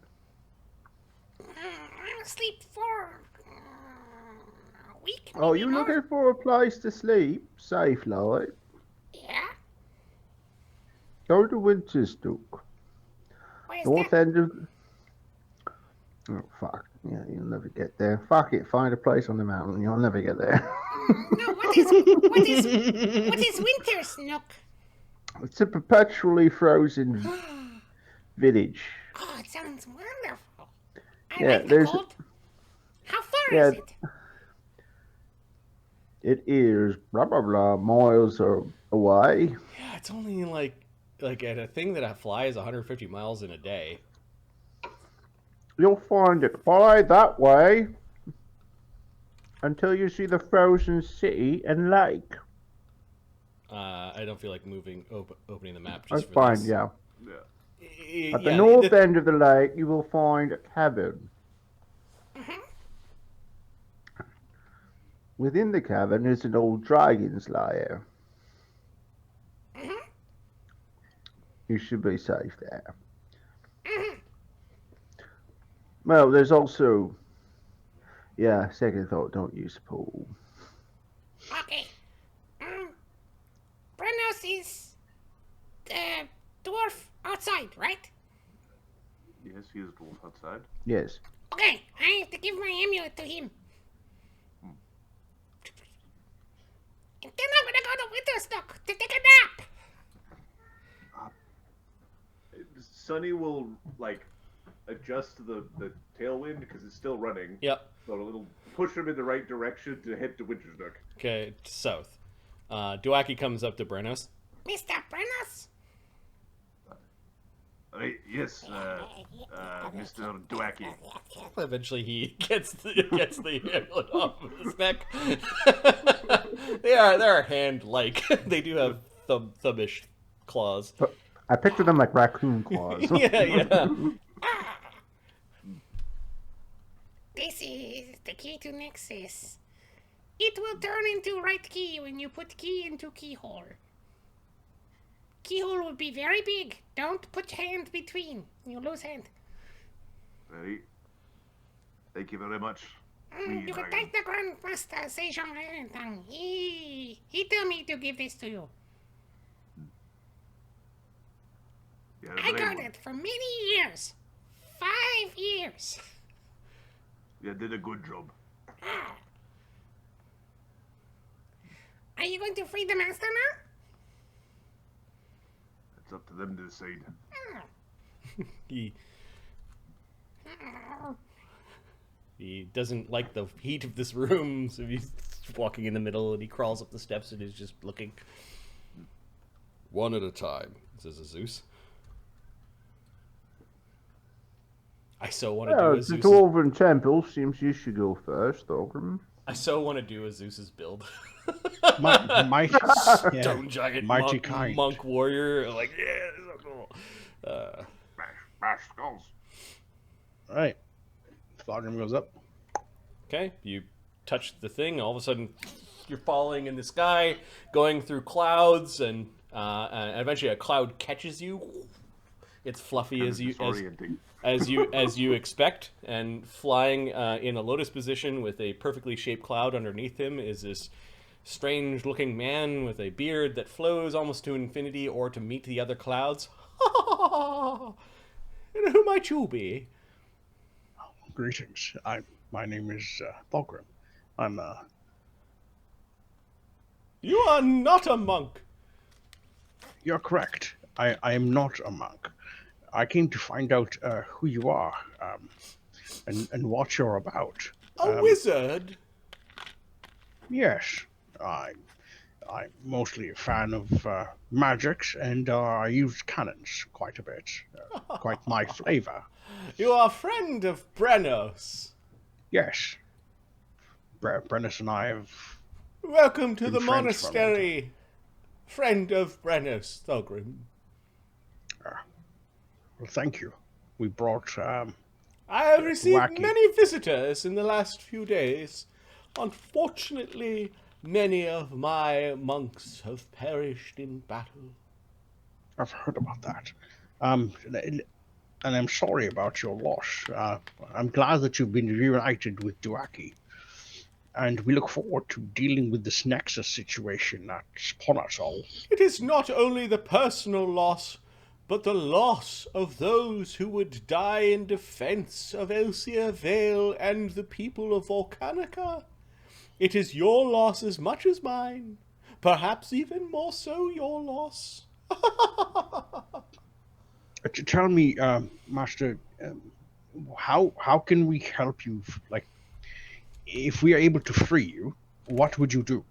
I'll sleep for a week. Oh, maybe you more. looking for a place to sleep? Safe, like? Yeah. Go to Winterstook. Where's North that? end of... Oh, fuck. Yeah, you'll never get there. Fuck it, find a place on the mountain. You'll never get there. No, what is Winter's Nook? It's a perpetually frozen village. Oh, it sounds wonderful. I Yeah, like the there's- cold. How far yeah. is it? It is blah blah blah miles away. Yeah, it's only like at a thing that flies 150 miles in a day. You'll find it fly that way until you see the frozen city and lake. I don't feel like opening the map That's just for fine, this. yeah. Yeah. At the north end of the lake, you will find a cavern. Within the cavern is an old dragon's lair. You should be safe there. Well, there's also... Yeah, second thought, don't use the pool. Okay. Brennos is the dwarf outside, right? Yes, he is dwarf outside. Yes. Okay, I have to give my amulet to him. And then I'm gonna go to Winterstock to take a nap. Sunny will adjust the tailwind because it's still running. Yep. So it'll push him in the right direction to head to Winterstock. Okay, south. Dwerak comes up to Brennos. Mr. Brennos? Yes, Mr. Dwerak. Eventually, he gets the amulet off of his neck. They're hand-like. They do have thumbish claws. I picture them like raccoon claws. Yeah. This is the key to Nexus. It will turn into right key when you put key into keyhole. Keyhole will be very big. Don't put hand between. You lose hand. Ready? Thank you very much. You can thank the Grand Master Sejong Iron-Tongue. He told me to give this to you. Yeah, I got it for many years. 5 years. You did a good job. Are you going to free the master now? It's up to them to decide. He doesn't like the heat of this room, so he's walking in the middle and he crawls up the steps and is just looking. One at a time, says Zeus. I so want to do a The Zeus. Dwarven Temple seems you should go first, Thogrim. I so want to do a Zeus's build. Mighty, Stone giant mighty monk, kind. monk warrior. Like, yeah, this is so cool. Bash skulls. All right. Thogrim goes up. Okay, you touch the thing, all of a sudden you're falling in the sky, going through clouds, and eventually a cloud catches you. It's fluffy as you expect, and flying in a lotus position with a perfectly shaped cloud underneath him is this strange-looking man with a beard that flows almost to infinity or to meet the other clouds. And who might you be? Greetings. My name is Thogrim. I'm You are not a monk. You're correct. I am not a monk. I came to find out who you are, and what you're about. A wizard? Yes, I'm mostly a fan of magics, and I use cannons quite a bit. Quite my flavor. You are a friend of Brennos. Yes. Brennos and I have... Welcome to the friends for a long monastery, friend of Brennos, Thogrim. Well, thank you. We brought... I have received Wacky. many visitors in the last few days. Unfortunately, many of my monks have perished in battle. I've heard about that. And I'm sorry about your loss. I'm glad that you've been reunited with Dwerak. And we look forward to dealing with this Nexus situation that's upon us all. It is not only the personal loss, but the loss of those who would die in defense of Elsir Vale and the people of Volcanica. It is your loss as much as mine. Perhaps even more so your loss. Tell me, Master, how can we help you? Like, if we are able to free you, what would you do?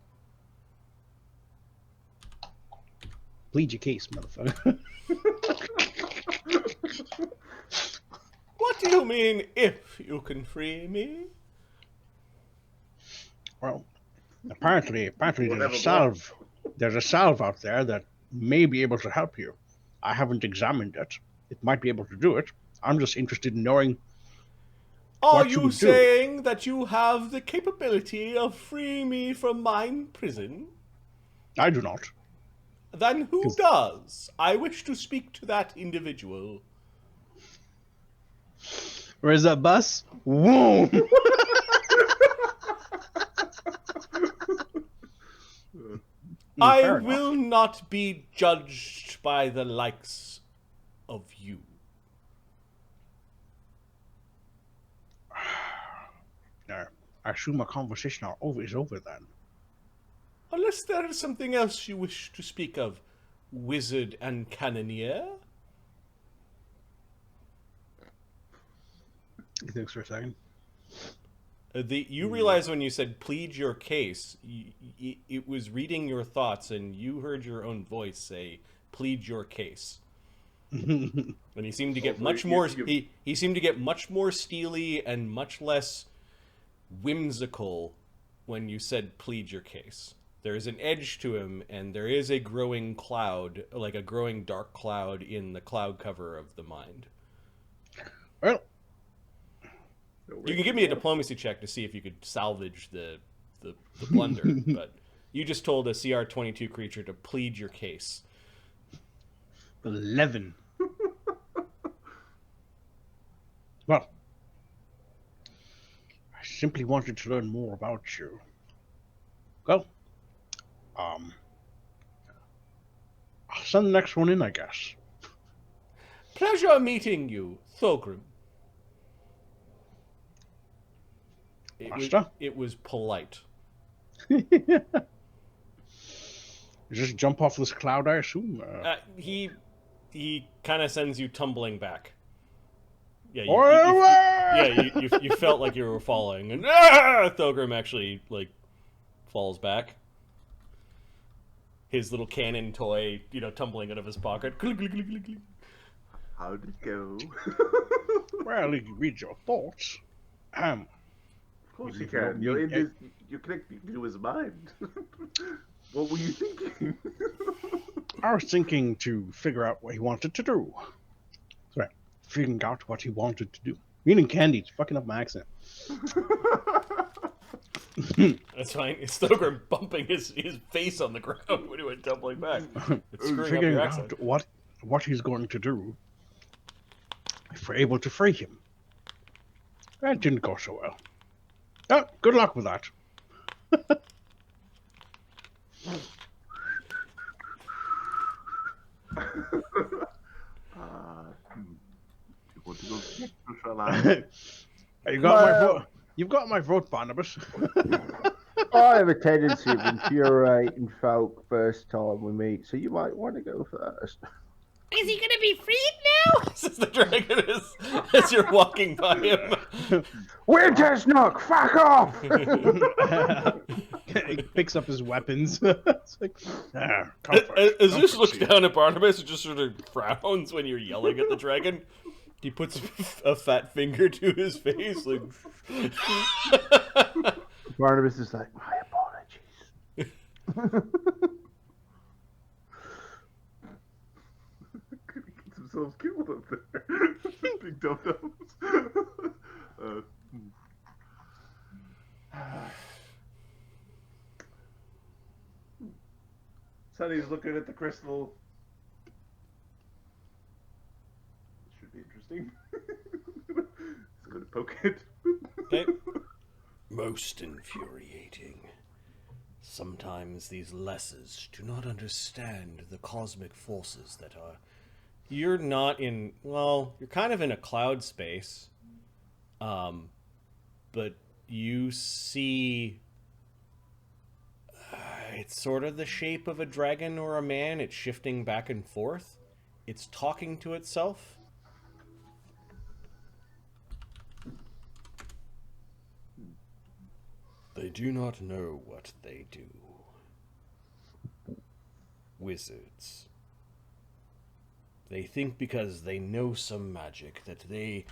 Plead your case, motherfucker. What do you mean, if you can free me? Well, apparently Whatever, there's a salve out there that may be able to help you. I haven't examined it. It might be able to do it. I'm just interested in knowing Are what you you would do. saying that you have the capability of freeing me from mine prison? I do not. Then who does? I wish to speak to that individual. Where's that bus? Whoa! I Fair enough. will not be judged by the likes of you. No, I assume our conversation is over then. Unless there is something else you wish to speak of, wizard and cannoneer. He thinks for a second. You realize when you said plead your case, it was reading your thoughts, and you heard your own voice say plead your case. And he seemed to get much more. He seemed to get much more steely and much less whimsical when you said plead your case. There is an edge to him, and there is a growing cloud, like a growing dark cloud in the cloud cover of the mind. Well, You can give me a diplomacy check to see if you could salvage the blunder, but you just told a CR-22 creature to plead your case. 11. Well, I simply wanted to learn more about you. Well, I'll send the next one in, I guess. Pleasure meeting you, Thogrim. Master? It was polite. You just jump off this cloud, I assume? He kind of sends you tumbling back. Yeah, you felt like you were falling, and Thogrim actually falls back. His little cannon toy, tumbling out of his pocket. How'd it go? Well, you read your thoughts. Of course you can. You're connecting to his mind. What were you thinking? I was thinking to figure out what he wanted to do. Sorry, figuring out what he wanted to do. Meaning candy, it's fucking up my accent. That's fine. It's Thogrim bumping his face on the ground when he went tumbling back. It's screwing up Figuring your out accent. what he's going to do if we're able to free him. That didn't go so well. Oh, good luck with that. You want to go get shall I? You got my vote. You've got my vote, Barnabas. I have a tendency of infuriating folk first time we meet, so you might want to go first. Is he gonna be freed now? Says the dragon as you're walking by him. Winter's Nook, fuck off! He picks up his weapons. It's like, comfort, As this comfort looks you. down at Barnabas, it just sort of frowns when you're yelling at the dragon. He puts a fat finger to his face, like. Barnabas is like, my apologies. Could he get themselves killed up there? Big dum-dums. Sonny's looking at the crystal. Should be interesting. He's going to poke it. Okay. Most infuriating. Sometimes these lessers do not understand the cosmic forces that are... You're not in... Well, you're kind of in a cloud space. But you see... it's sort of the shape of a dragon or a man. It's shifting back and forth. It's talking to itself. They do not know what they do. Wizards They think because they know some magic that they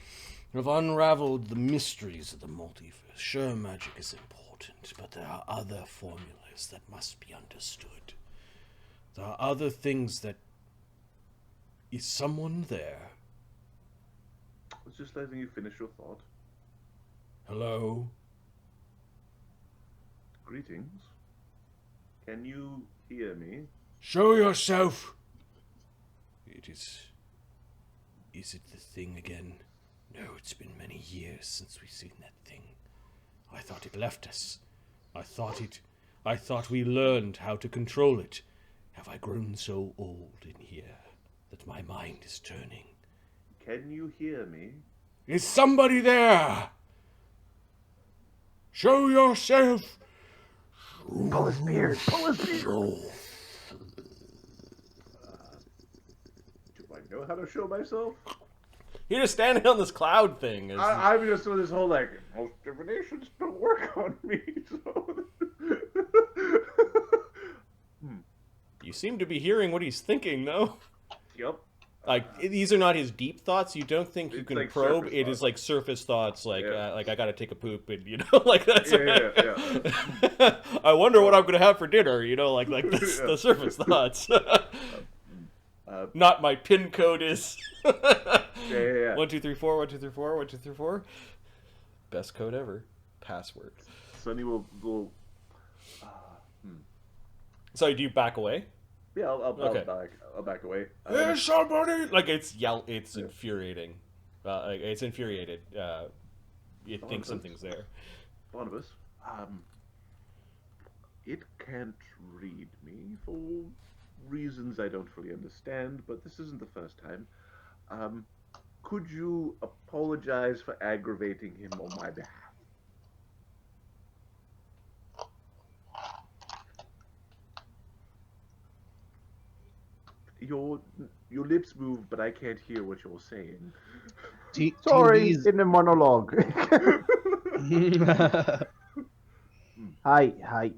have unraveled the mysteries of the multiverse. Sure, magic is important, but there are other formulas that must be understood. There are other things that... Is someone there? I was just letting you finish your thought. Hello? Greetings. Can you hear me? Show yourself! It is... Is it the thing again? No, it's been many years since we've seen that thing. I thought it left us. I thought we learned how to control it. Have I grown so old in here that my mind is turning? Can you hear me? Is somebody there? Show yourself! Pull his beard. Pull his beard. Do I know how to show myself? You're just standing on this cloud thing. I'm just doing this whole, like, most divinations don't work on me, so... You seem to be hearing what he's thinking, though. Yep. Like, these are not his deep thoughts. You don't think you It's can like probe. surface It is thoughts. like surface thoughts, like Yeah. like I gotta take a poop, and you know, like that's. Yeah. I wonder what I'm gonna have for dinner. You know, like this, Yeah. the surface thoughts. Not my pin code is. Yeah. 1 2 3 4 1 2 3 4 1 2 3 4. Best code ever. Password. Sonny will So do you back away? yeah, Okay. I'll back away. There's somebody! Like, it's infuriating. It's infuriated. It thinks something's there. Barnabus, it can't read me for reasons I don't fully understand, but this isn't the first time. Could you apologize for aggravating him on my behalf? Your lips move, but I can't hear what you're saying. Sorry, in the monologue. Hi.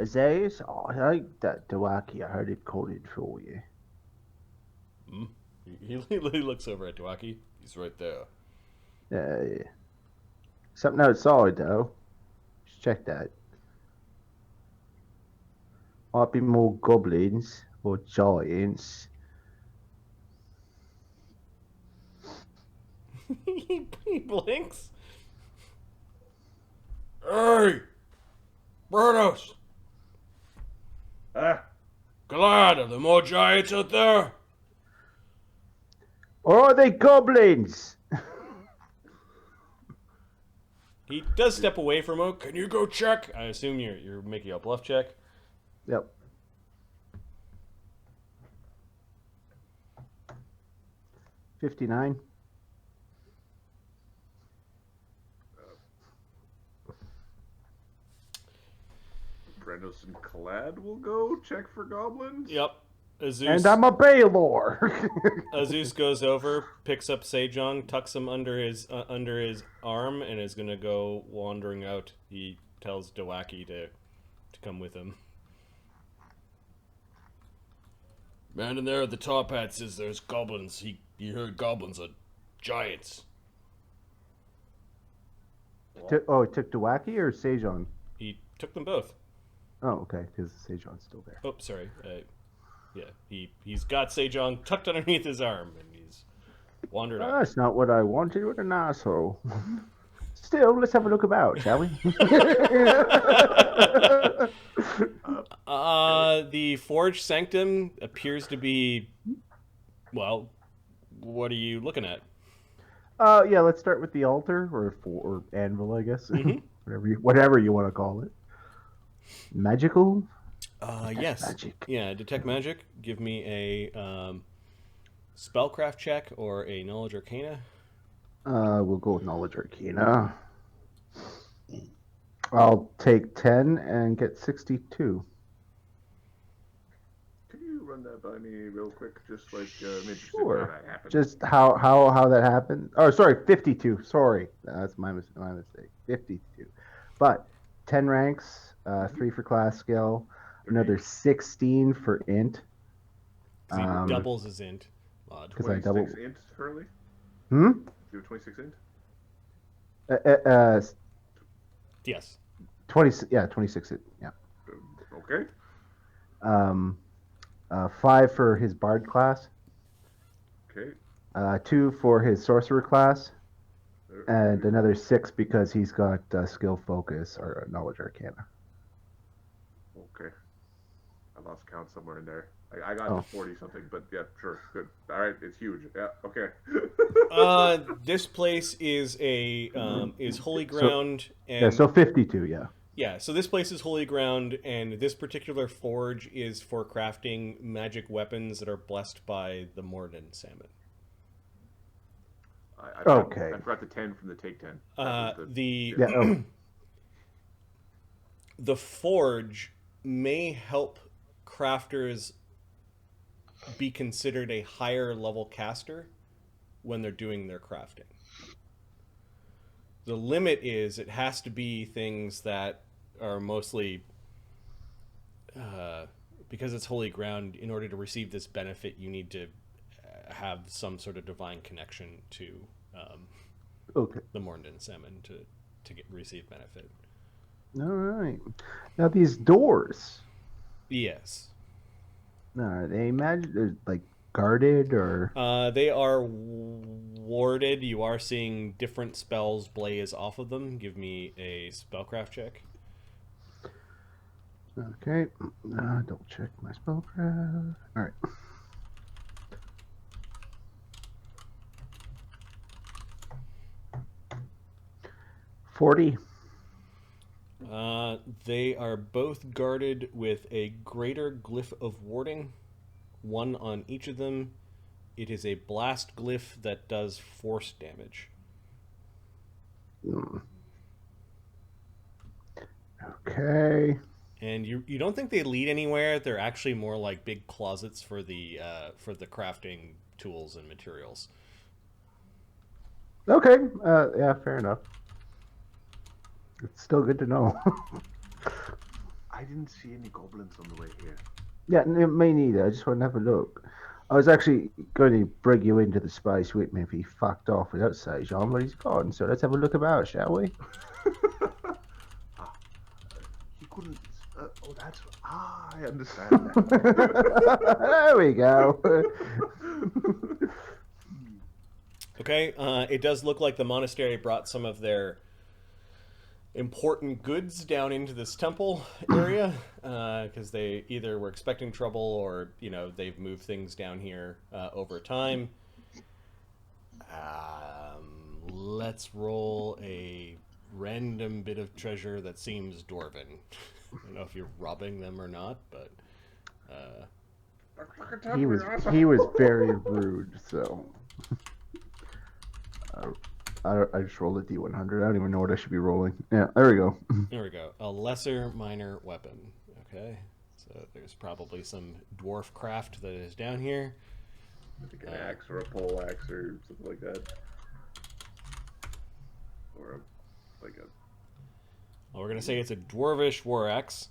Azarius, oh, I like that Dawaki. I heard it called it for you. He looks over at Dwaki. He's right there. Yeah. Something outside, though. Just check that. Might be more goblins or giants. He blinks. Hey! Brennos! Glad, are there more giants out there? Or are they goblins? He does step away from him. Can you go check? I assume you're making a bluff check. Yep. 59. Brennos and Clad will go check for goblins. Yep. Azus, And I'm a Baylor. Azus goes over, picks up Sejong, tucks him under his arm, and is gonna go wandering out. He tells Dawaki to come with him. Man in there at the top hat says there's goblins. He heard goblins are giants. Oh, it took Dawaki or Sejong? He took them both. Oh, okay, because Sejong's still there. Oh, sorry. Yeah, he's got Sejong tucked underneath his arm, and he's wandered out. That's not what I wanted with an asshole. Still, let's have a look about, shall we? The Forge Sanctum appears to be, well, what are you looking at? Yeah, let's start with the altar, or anvil, I guess. Whatever you want to call it. Magical? Yes. Magic. Yeah, detect magic. Give me a spellcraft check or a knowledge arcana. We'll go with knowledge arcana. I'll take 10 and get 62. Can you run that by me real quick? Just like I'm interested Sure. in how that happened. Just how that happened. Oh, sorry, 52. Sorry, that's my mistake. 52. But 10 ranks, 3 for class skill, another 16 for int. because he doubles his int mod. Because I 26 double. int, Hurley? Hmm. You have 26 int? Yes. 20. Yeah, 26. Yeah. Okay. 5 for his bard class. Okay. 2 for his sorcerer class, and another 6 because he's got skill focus or knowledge arcana. Okay. I lost count somewhere in there. I got 40 something, but yeah, sure, good. All right, it's huge. Yeah, okay. This place is holy ground, Yeah, and so 52. Yeah. yeah, so this place is holy ground, and this particular forge is for crafting magic weapons that are blessed by the Morden salmon. Okay. I forgot the 10 from the take 10. The forge may help crafters be considered a higher level caster when they're doing their crafting. The limit is it has to be things that are mostly because it's holy ground. In order to receive this benefit, you need to have some sort of divine connection to the Mornden salmon to receive benefit. All right. Now these doors. Yes. Are they they're like guarded or? They are warded. You are seeing different spells blaze off of them. Give me a spellcraft check. Okay. Double check my spellcraft. All right. 40. They are both guarded with a greater glyph of warding, one on each of them. It is a blast glyph that does force damage. Okay. And you don't think they lead anywhere? They're actually more like big closets for the crafting tools and materials. Okay. Yeah, fair enough. It's still good to know. I didn't see any goblins on the way here. Yeah, me neither. I just want to have a look. I was actually going to bring you into the space with me if he fucked off without Sejong, but he's gone. So let's have a look about, shall we? He couldn't. That's. I understand that. There we go. Okay, it does look like the monastery brought some of their important goods down into this temple area because they either were expecting trouble or they've moved things down here over time. Let's roll a random bit of treasure that seems dwarven. I don't know if you're robbing them or not, but he was very rude. So I just rolled a D100. I don't even know what I should be rolling. Yeah, there we go. There we go. A lesser minor weapon. Okay, so there's probably some dwarf craft that is down here. Like an axe or a pole axe or something like that. Or well, we're going to say it's a dwarvish war axe.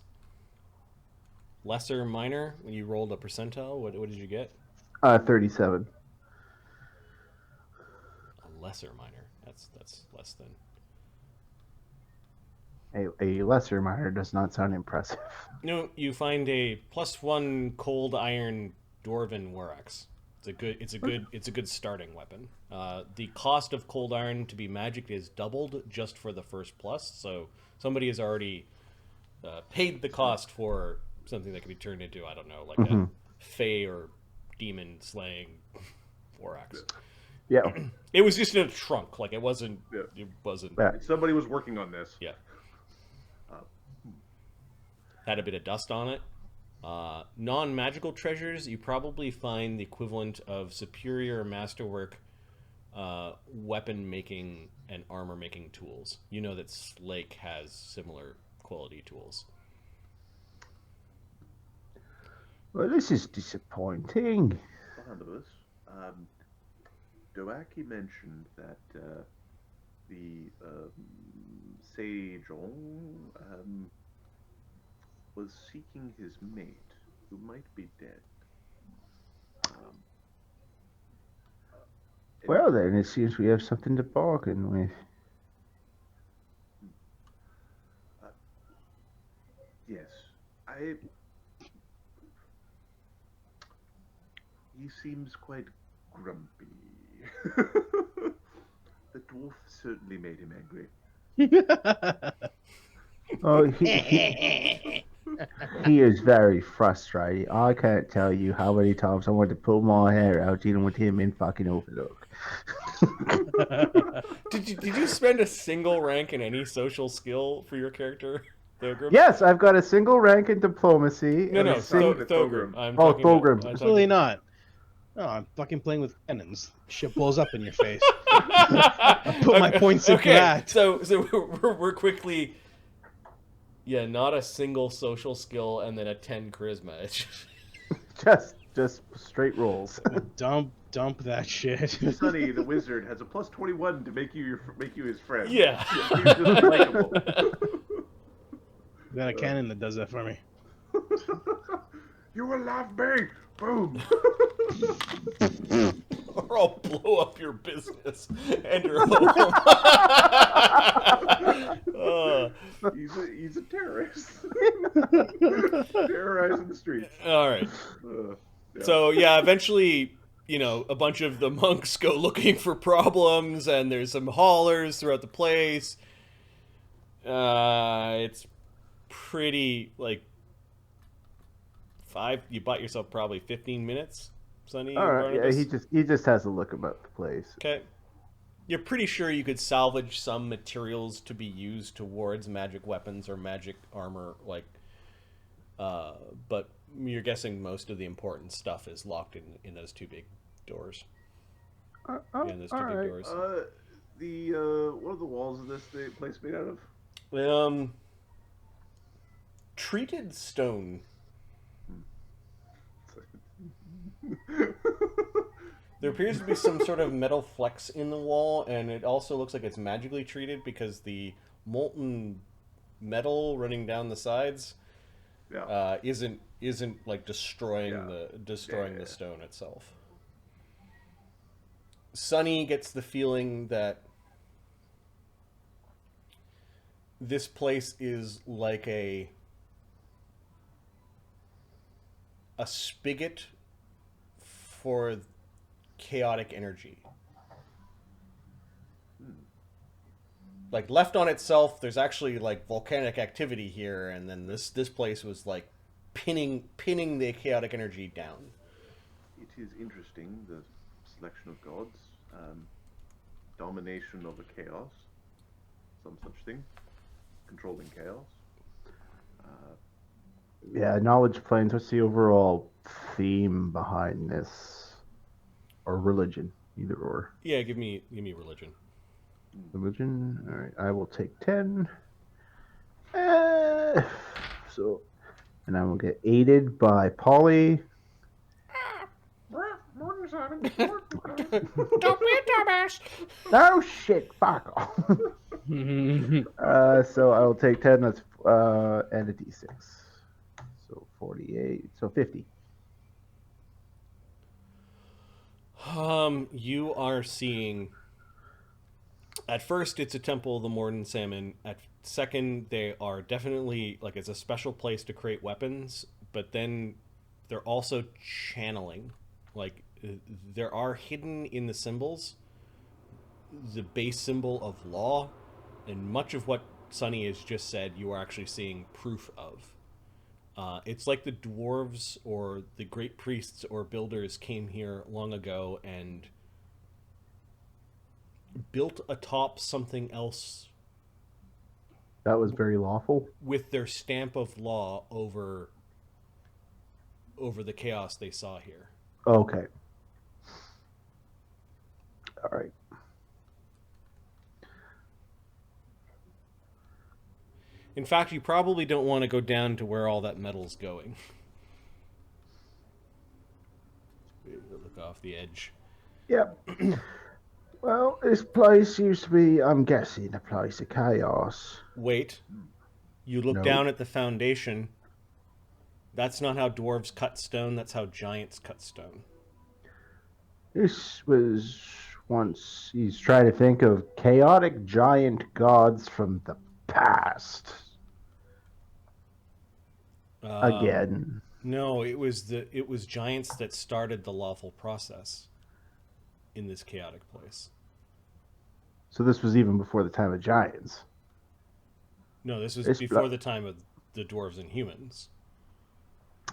Lesser minor, when you rolled a percentile, what did you get? 37. A lesser minor. That's less than. A lesser minor does not sound impressive. No, you find a +1 cold iron dwarven war axe. It's a good starting weapon. The cost of cold iron to be magic is doubled just for the first plus, so somebody has already paid the cost for something that can be turned into, I don't know, like a fey or demon slaying war axe. Yeah. It was just in a trunk, like it wasn't. Yeah. It wasn't. Yeah. somebody was working on this. Yeah. Had a bit of dust on it. Non-magical treasures, you probably find the equivalent of superior masterwork weapon making and armor making tools. You know that Slake has similar quality tools. Well, this is disappointing. Barnabus, Dverak mentioned that the Sejong was seeking his mate, who might be dead. Well, then, it seems we have something to bargain with. Yes, he seems quite grumpy. The dwarf certainly made him angry. Oh, he is very frustrated. I can't tell you how many times I wanted to pull my hair out dealing with him in fucking Overlook. Did you spend a single rank in any social skill for your character, Thogrim? Yes, I've got a single rank in diplomacy. No, and no, a sing- Thogrim. I'm Oh, talking about- Thogrim. I'm talking Absolutely about- not. No, I'm fucking playing with cannons. Shit blows up in your face. I put my points in for that. So we're quickly. Yeah, not a single social skill and then a 10 charisma. It's just straight rolls. Dump that shit. Sonny, the wizard, has a plus 21 to make you his friend. Yeah. He's just likable. I got a cannon that does that for me. You will love me. Boom. Or I'll blow up your business and your home. He's a terrorist. Terrorizing the streets. All right. Yeah. So yeah, eventually, a bunch of the monks go looking for problems, and there's some haulers throughout the place. It's pretty you bought yourself probably 15 minutes, Sonny. All right, yeah, Barnabus? he just has a look about the place. Okay. You're pretty sure you could salvage some materials to be used towards magic weapons or magic armor, but you're guessing most of the important stuff is locked in those two big doors. In those two big right. doors. What are the walls of this place made out of? Treated stone. There appears to be some sort of metal flex in the wall, and it also looks like it's magically treated because the molten metal running down the sides isn't like destroying the stone itself. Sonny gets the feeling that this place is like a spigot for chaotic energy. Like, left on itself, there's actually volcanic activity here, and then this place was pinning the chaotic energy down. It is interesting, the selection of gods, domination of the chaos, some such thing, controlling chaos. Yeah, knowledge planes. What's the overall theme behind this? Or religion, either or. Yeah, give me religion. Religion. All right, I will take 10. And I will get aided by Polly. Don't be a dumbass. Oh shit! Fuck off. So I will take 10. That's and a d6. So 48. So 50. You are seeing. At first, it's a temple of the Morden Salmon. At second, they are definitely it's a special place to create weapons. But then, they're also channeling. There are hidden in the symbols the base symbol of law, and much of what Sonny has just said, you are actually seeing proof of. It's like the dwarves or the great priests or builders came here long ago and built atop something else That was very lawful. with their stamp of law over the chaos they saw here. Okay. All right. In fact, you probably don't want to go down to where all that metal's going. Look off the edge. Yep. Well, this place used to be, I'm guessing, a place of chaos. Wait. You look No. down at the foundation. That's not how dwarves cut stone. That's how giants cut stone. This was once. He's trying to think of chaotic giant gods from the past. Again. No, it was giants that started the lawful process in this chaotic place. So this was even before the time of giants. No, this was It's before the time of the dwarves and humans.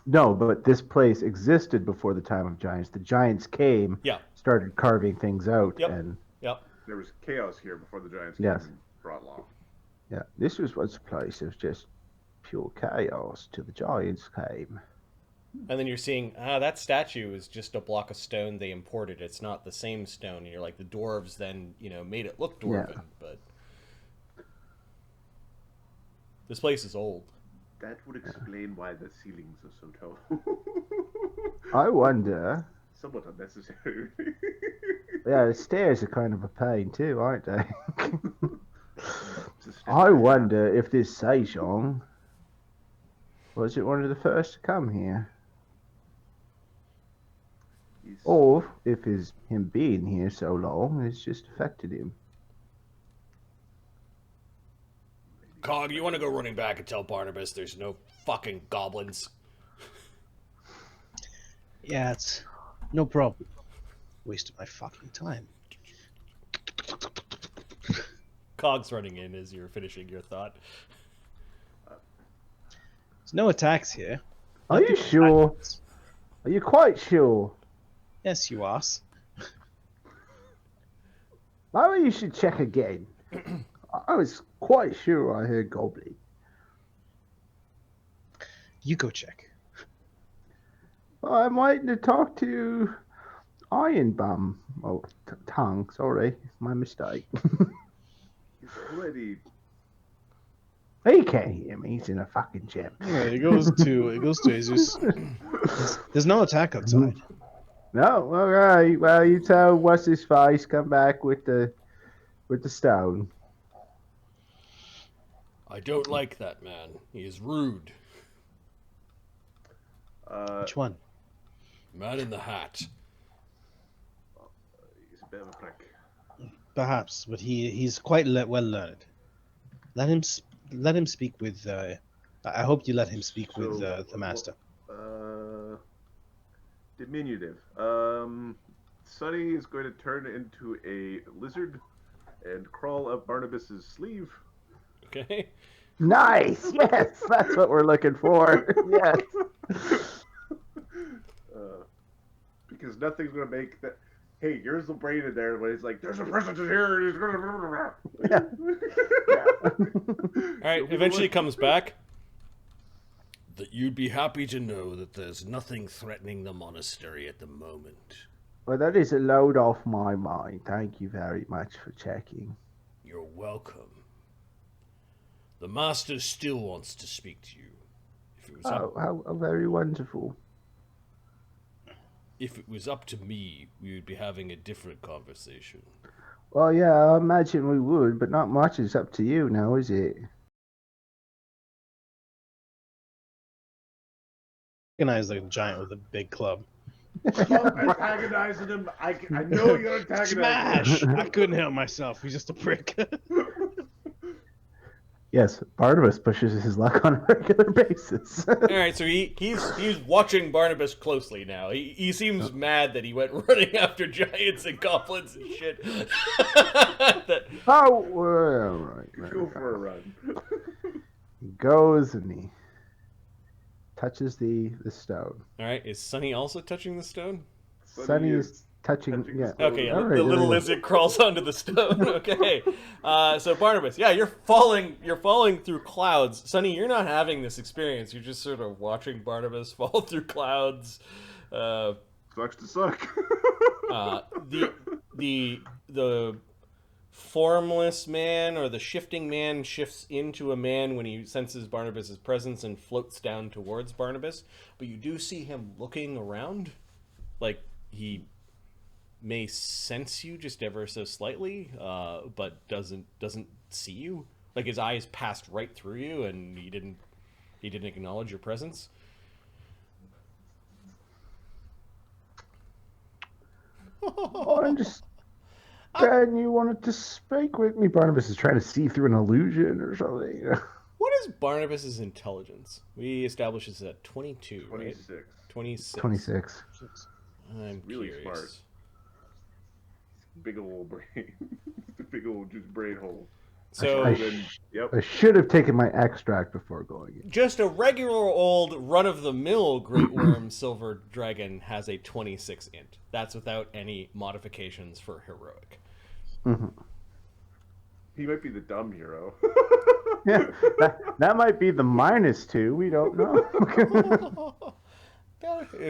No, but this place existed before the time of giants. The giants came, Yeah. started carving things out, Yep. and Yep. There was chaos here before the giants Yes. came and brought law. yeah, this was once a place of just pure chaos till the giants came. And then you're seeing, that statue is just a block of stone they imported. It's not the same stone. And you're like, the dwarves then, made it look dwarven, Yeah. but this place is old. That would explain why the ceilings are so tall. I wonder. Somewhat unnecessary. Yeah, the stairs are kind of a pain too, aren't they? It's a step I back. wonder if this Sejong was it one of the first to come here, He's- or if him being here so long has just affected him. Cog, you want to go running back and tell Barnabas there's no fucking goblins? Yeah, it's no problem. Wasted my fucking time. Cog's running in as you're finishing your thought. There's no attacks here. Are you sure? Are you quite sure? Yes, you ass. Maybe you should check again. I was quite sure I heard goblin. You go check. Well, I'm waiting to talk to Iron Tongue. Sorry, my mistake. He's already. He can't hear me. He's in a fucking gym. Yeah, it goes to Jesus. There's no attack outside. No, all right. Well, you tell what's his face come back with the stone. I don't like that man. He is rude. Which one? Man in the hat. He's a bit of a prick. Perhaps, but he's quite well learned. Let him speak with. I hope you let him speak with the master. Diminutive. Sonny is going to turn into a lizard and crawl up Barnabas's sleeve. Okay. Nice. Yes, that's what we're looking for. Yes. Because nothing's going to make that. Hey, here's the brain in there, but he's like, there's a presence in here, and he's going to. Yeah. All right. Eventually comes back. That you'd be happy to know that there's nothing threatening the monastery at the moment. Well, that is a load off my mind. Thank you very much for checking. You're welcome. The master still wants to speak to you. If it was up, How very wonderful. if it was up to me, we would be having a different conversation. Well, yeah, I imagine we would, but not much is up to you now, is it? Recognize the giant with a big club. I'm antagonizing him. I know you're antagonizing Smash! him. I couldn't help myself. He's just a prick. Yes, Barnabas pushes his luck on a regular basis. All right, so he's watching Barnabas closely now. He seems mad that he went running after giants and goblins and shit. Oh, well, right. Go for a run. He goes and he touches the stone. All right, is Sonny also touching the stone? Sunny is touching touching yeah. the stone. Okay, All the right, little yeah. lizard crawls onto the stone. Okay, so Barnabas, yeah, you're falling through clouds. Sonny, you're not having this experience. You're just sort of watching Barnabas fall through clouds. Sucks to suck. The formless man or the shifting man shifts into a man when he senses Barnabas's presence and floats down towards Barnabas. But you do see him looking around, like he may sense you just ever so slightly, but doesn't see you. Like his eyes passed right through you, and he didn't acknowledge your presence. I understand you wanted to speak with me. Barnabus is trying to see through an illusion or something. What is Barnabas's intelligence? We established this at 22, right? 26. 26. 26. I'm Really curious. smart. Big old brain. Big old just brain hole. So, Yep. I should have taken my extract before going in. just a regular old run-of-the-mill Great Worm Silver Dragon has a 26 int. That's without any modifications for heroic. Mm-hmm. He might be the dumb hero. Yeah, that might be the -2. We don't know.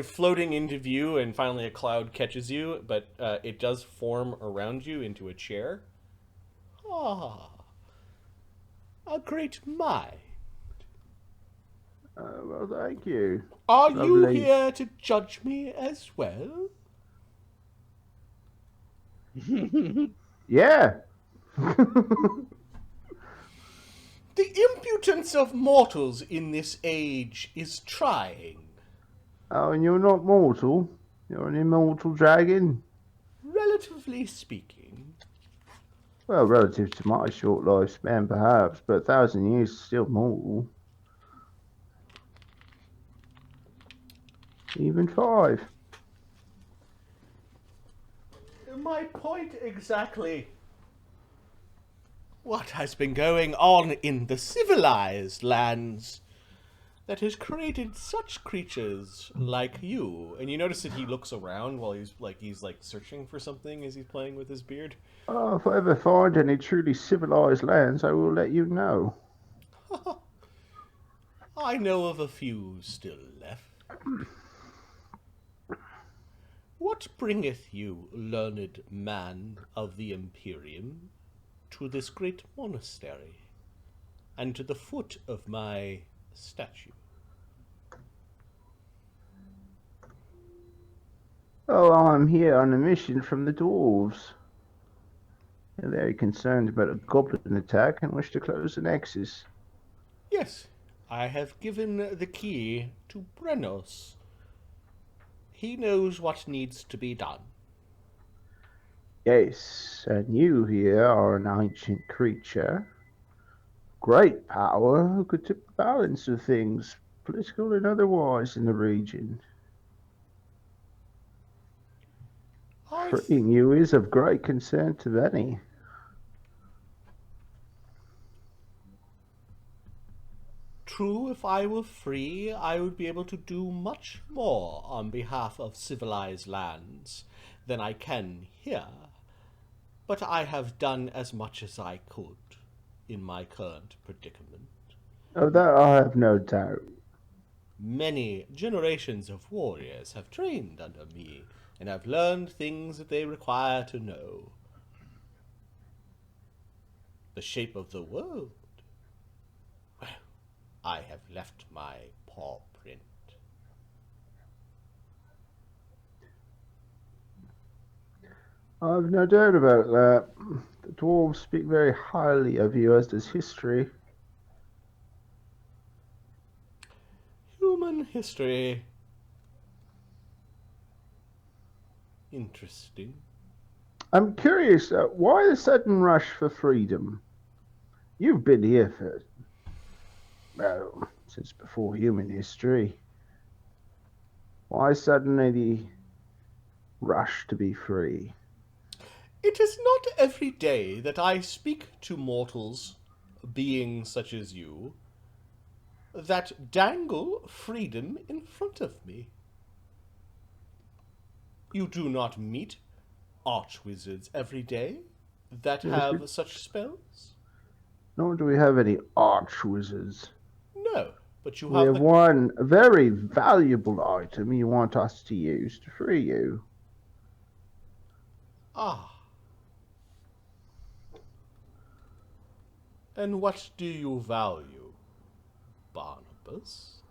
Floating into view, and finally a cloud catches you, but it does form around you into a chair. Ah, a great mind. Well, thank you. Are you Lovely. here to judge me as well? Yeah. The impudence of mortals in this age is trying. Oh, and you're not mortal. You're an immortal dragon. Relatively speaking. Well, relative to my short lifespan, perhaps, but 1,000 years is still mortal. Even 5. My point exactly. What has been going on in the civilized lands that has created such creatures like you? And you notice that he looks around while he's searching for something as he's playing with his beard. Oh, if I ever find any truly civilized lands, I will let you know. I know of a few still left. What bringeth you, learned man of the Imperium, to this great monastery, and to the foot of my statue? Oh, I'm here on a mission from the dwarves. They're very concerned about a goblin attack and wish to close the nexus. Yes, I have given the key to Brennos. He knows what needs to be done. Yes, and you here are an ancient creature. Great power who could tip the balance of things, political and otherwise, in the region. Freeing you is of great concern to many. True, if I were free, I would be able to do much more on behalf of civilized lands than I can here. But I have done as much as I could in my current predicament. Of that I have no doubt. Many generations of warriors have trained under me and have learned things that they require to know. The shape of the world. Well, I have left my paw print. I've no doubt about that. The dwarves speak very highly of you, as does history. Human history. Interesting. I'm curious, why the sudden rush for freedom? You've been here for, well, since before human history. Why suddenly the rush to be free? It is not every day that I speak to mortals, beings such as you, that dangle freedom in front of me. You do not meet archwizards every day that have such spells? Nor do we have any archwizards. No, but you We have one very valuable item you want us to use to free you. Ah. And what do you value, Barnabas?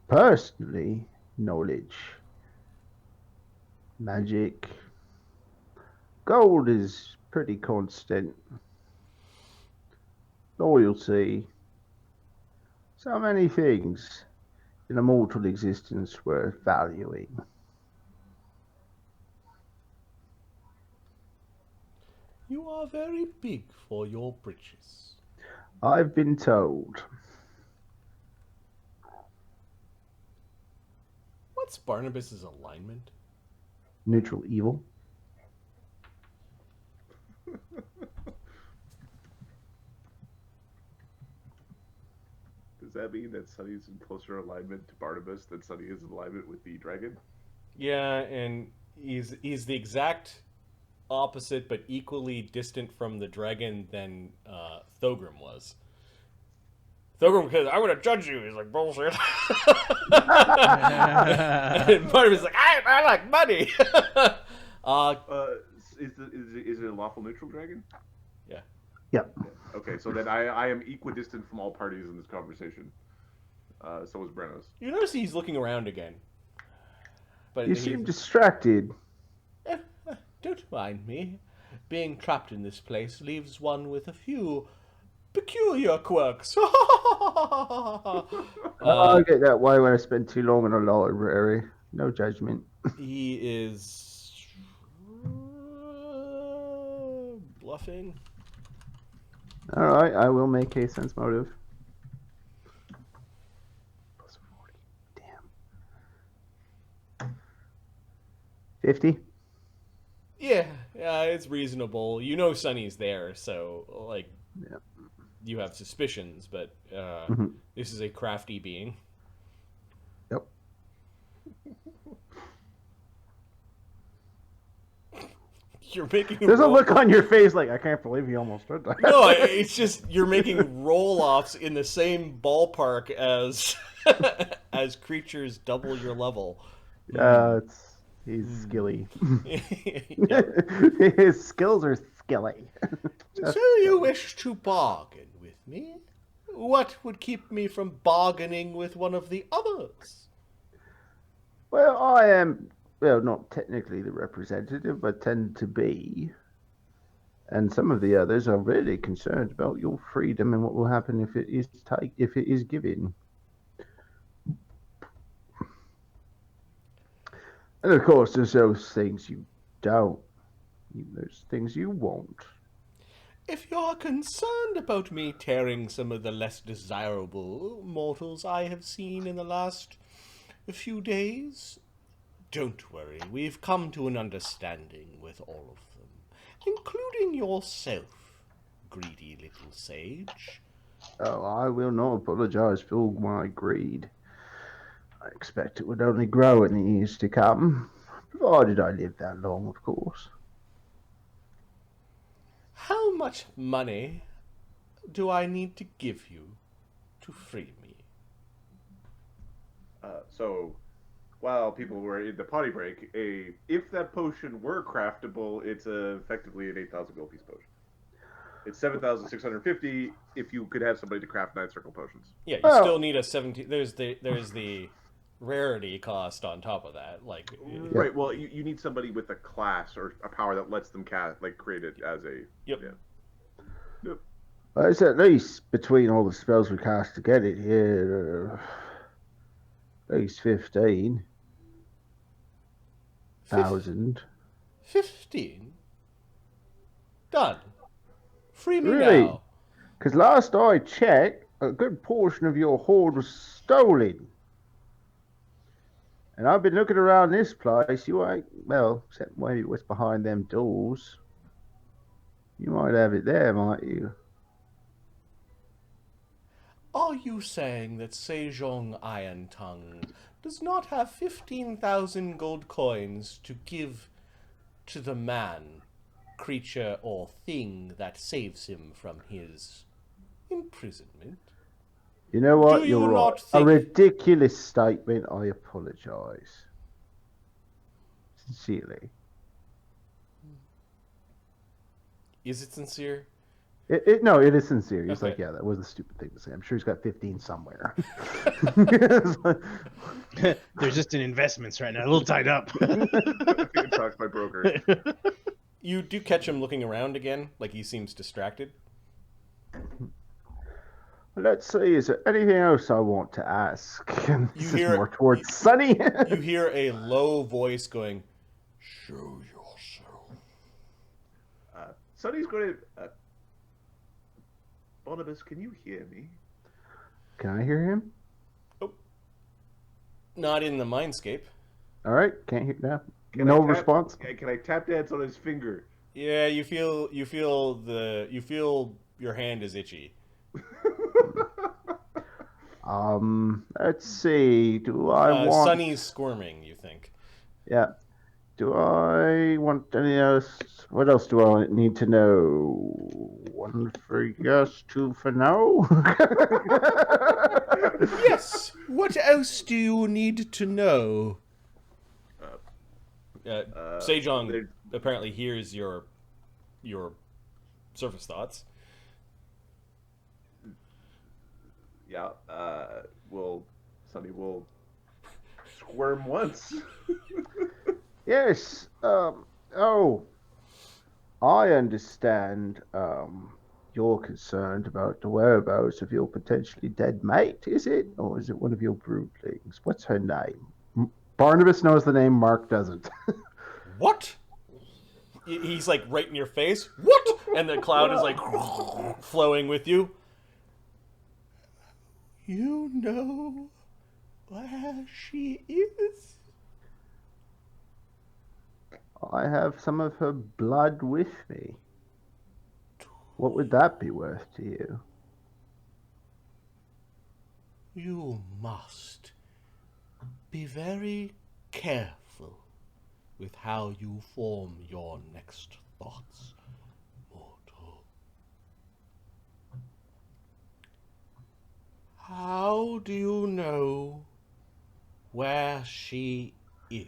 Personally, knowledge. Magic. Gold is pretty constant. Loyalty. So many things in a mortal existence worth valuing. You are very big for your britches. I've been told. What's Barnabas's alignment? Neutral evil. Does that mean that Sunny's in closer alignment to Barnabas than Sunny is in alignment with the dragon? Yeah, and he's the exact opposite, but equally distant from the dragon than Thogrim was. Thogrim, because I'm going to judge you. He's like, bullshit. And Barnabas is like, I like money. Is it a lawful neutral dragon? Yeah. Yep. Okay, so then I am equidistant from all parties in this conversation. So is Brennos. You notice he's looking around again. But You seem distracted. Don't mind me. Being trapped in this place leaves one with a few peculiar quirks. I get that way when I spend too long in a library. No judgment. He is bluffing. Alright, I will make a sense motive. Plus 40. Damn. 50? Yeah, it's reasonable. You know Sunny's there, so, like, Yeah. you have suspicions, but this is a crafty being. Yep. You're making There's a look on your face like, I can't believe you almost did that. No, it's just you're making roll-offs in the same ballpark as as creatures double your level. He's skilly. Yep. His skills are skilly. So you wish to bargain with me? What would keep me from bargaining with one of the others? Well, I am, not technically the representative, but tend to be. And some of the others are really concerned about your freedom and what will happen if it is given. And of course, there's those things you don't. There's things you won't. If you're concerned about me tearing some of the less desirable mortals I have seen in the last few days, don't worry. We've come to an understanding with all of them, including yourself, greedy little sage. Oh, I will not apologize for my greed. I expect it would only grow in the years to come, provided I live that long, of course. How much money do I need to give you to free me? So, while people were in the potty break, if that potion were craftable, it's effectively an 8,000 gold piece potion. It's 7,650 if you could have somebody to craft 9 circle potions. Yeah, you still need a 17. There's the rarity cost on top of that. Like, Right. Well, you need somebody with a class or a power that lets them create it as a. Yep. Yeah. Yep. Well, it's at least between all the spells we cast to get it here, at least 15,000. 15. Done. Free me Really? now. Because last I checked, a good portion of your hoard was stolen. And I've been looking around this place. You ain't, except maybe what's behind them doors. You might have it there, might you? Are you saying that Sejong Iron-Tongue does not have 15,000 gold coins to give to the man, creature, or thing that saves him from his imprisonment? You know what? Do you You're not right. think- A ridiculous statement. I apologize. Sincerely. Is it sincere? No, it is sincere. He's Okay. like, yeah, that was a stupid thing to say. I'm sure he's got 15 somewhere. They're just in investments right now, a little tied up. I think it talks my broker. You do catch him looking around again, like he seems distracted. Let's see, is there anything else I want to ask? This is hear- more towards Sunny. You hear a low voice going, "Show yourself." Sonny's going to. Barnabus, can you hear me? Can I hear him? Not in the mindscape. All right, can't hear now. Can No I tap- response. Can I tap dance on his finger? Yeah, you feel your hand is itchy. Let's see. Do I want? Sunny's squirming, you think? Yeah. Do I want any else? What else do I need to know? One for yes, two for no. Yes. What else do you need to know? Sejong apparently hears your surface thoughts. Yeah. Sonny will squirm once. Yes. Oh, I understand. You're concerned about the whereabouts of your potentially dead mate, is it? Or is it one of your broodlings? What's her name? Barnabas knows the name, Mark doesn't. What? He's like right in your face. What? And the cloud is like flowing with you. You know where she is? I have some of her blood with me. What would that be worth to you? You must be very careful with how you form your next thoughts, mortal. How do you know where she is?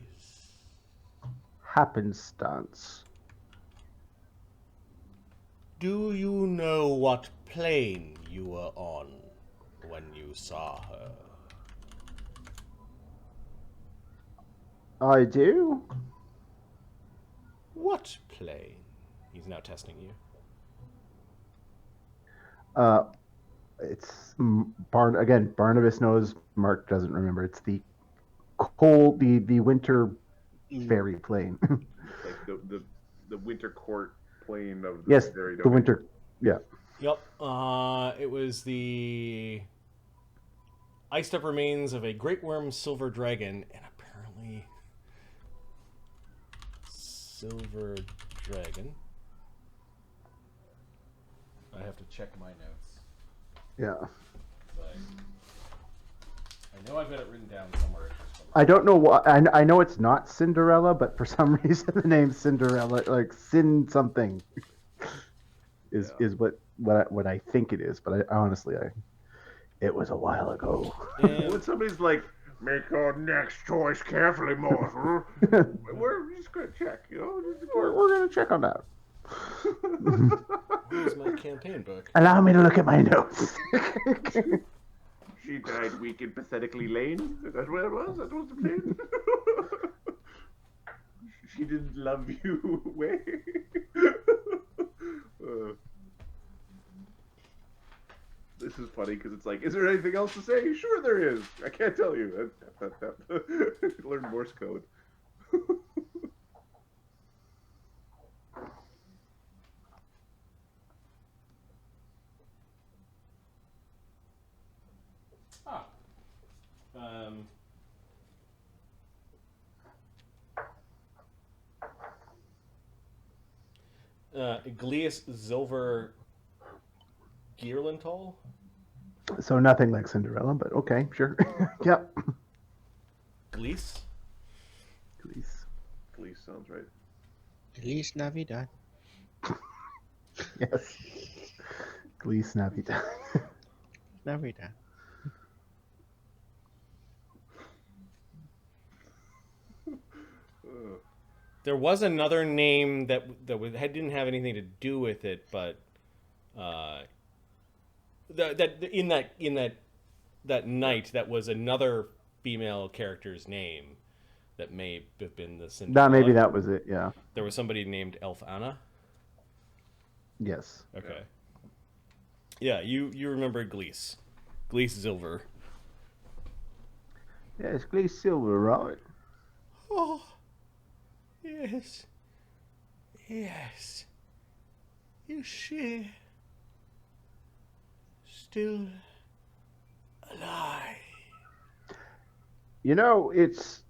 Happenstance. Do you know what plane you were on when you saw her? I do? What plane? He's now testing you. It's Barnabas knows, Mark doesn't remember. It's the cold, the winter fairy plane. Like the winter court plane of the Yes, very the winter. Yeah. Yep. It was the iced up remains of a great worm silver dragon, and apparently silver dragon. I have to check my notes. Yeah. But I know I've got it written down somewhere. I don't know why. I know it's not Cinderella, but for some reason the name Cinderella, like Sin something, is what I think it is. But it was a while ago. When somebody's like, "Make your next choice carefully, mortal," we're just gonna check, you know. We're gonna check on that. Here's my campaign book. Allow me to look at my notes. She died weak and pathetically lame. Is that what it was? That was the plan. She didn't love you. Way. This is funny because it's like, is there anything else to say? Sure, there is. I can't tell you. Learn Morse code. Glias Silver Gearlantal? So nothing like Cinderella, but okay, sure. Yep. Glies? Please. Police sounds right. Feliz Navidad. Yes. Glees Navidad. Navidad. There was another name that didn't have anything to do with it, but in that night that was another female character's name that may have been the Cinderella. Maybe that was it. Yeah. There was somebody named Elf Anna. Yes. Okay. Yeah, you remember Glees Silver. Yes, Glees Silver, right? Oh, yes. Yes. Is she still alive? You know, it's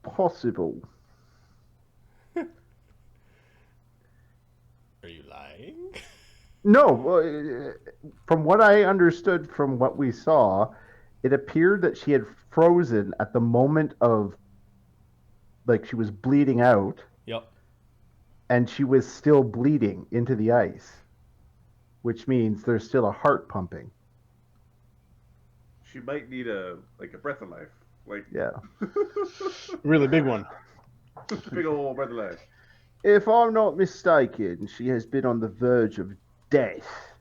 possible. Are you lying? No, from what I understood from what we saw, it appeared that she had frozen at the moment of, like, she was bleeding out, Yep. and she was still bleeding into the ice, which means there's still a heart pumping. She might need a breath of life. Like, Yeah. Really big one. big old breath of life. If I'm not mistaken, she has been on the verge of death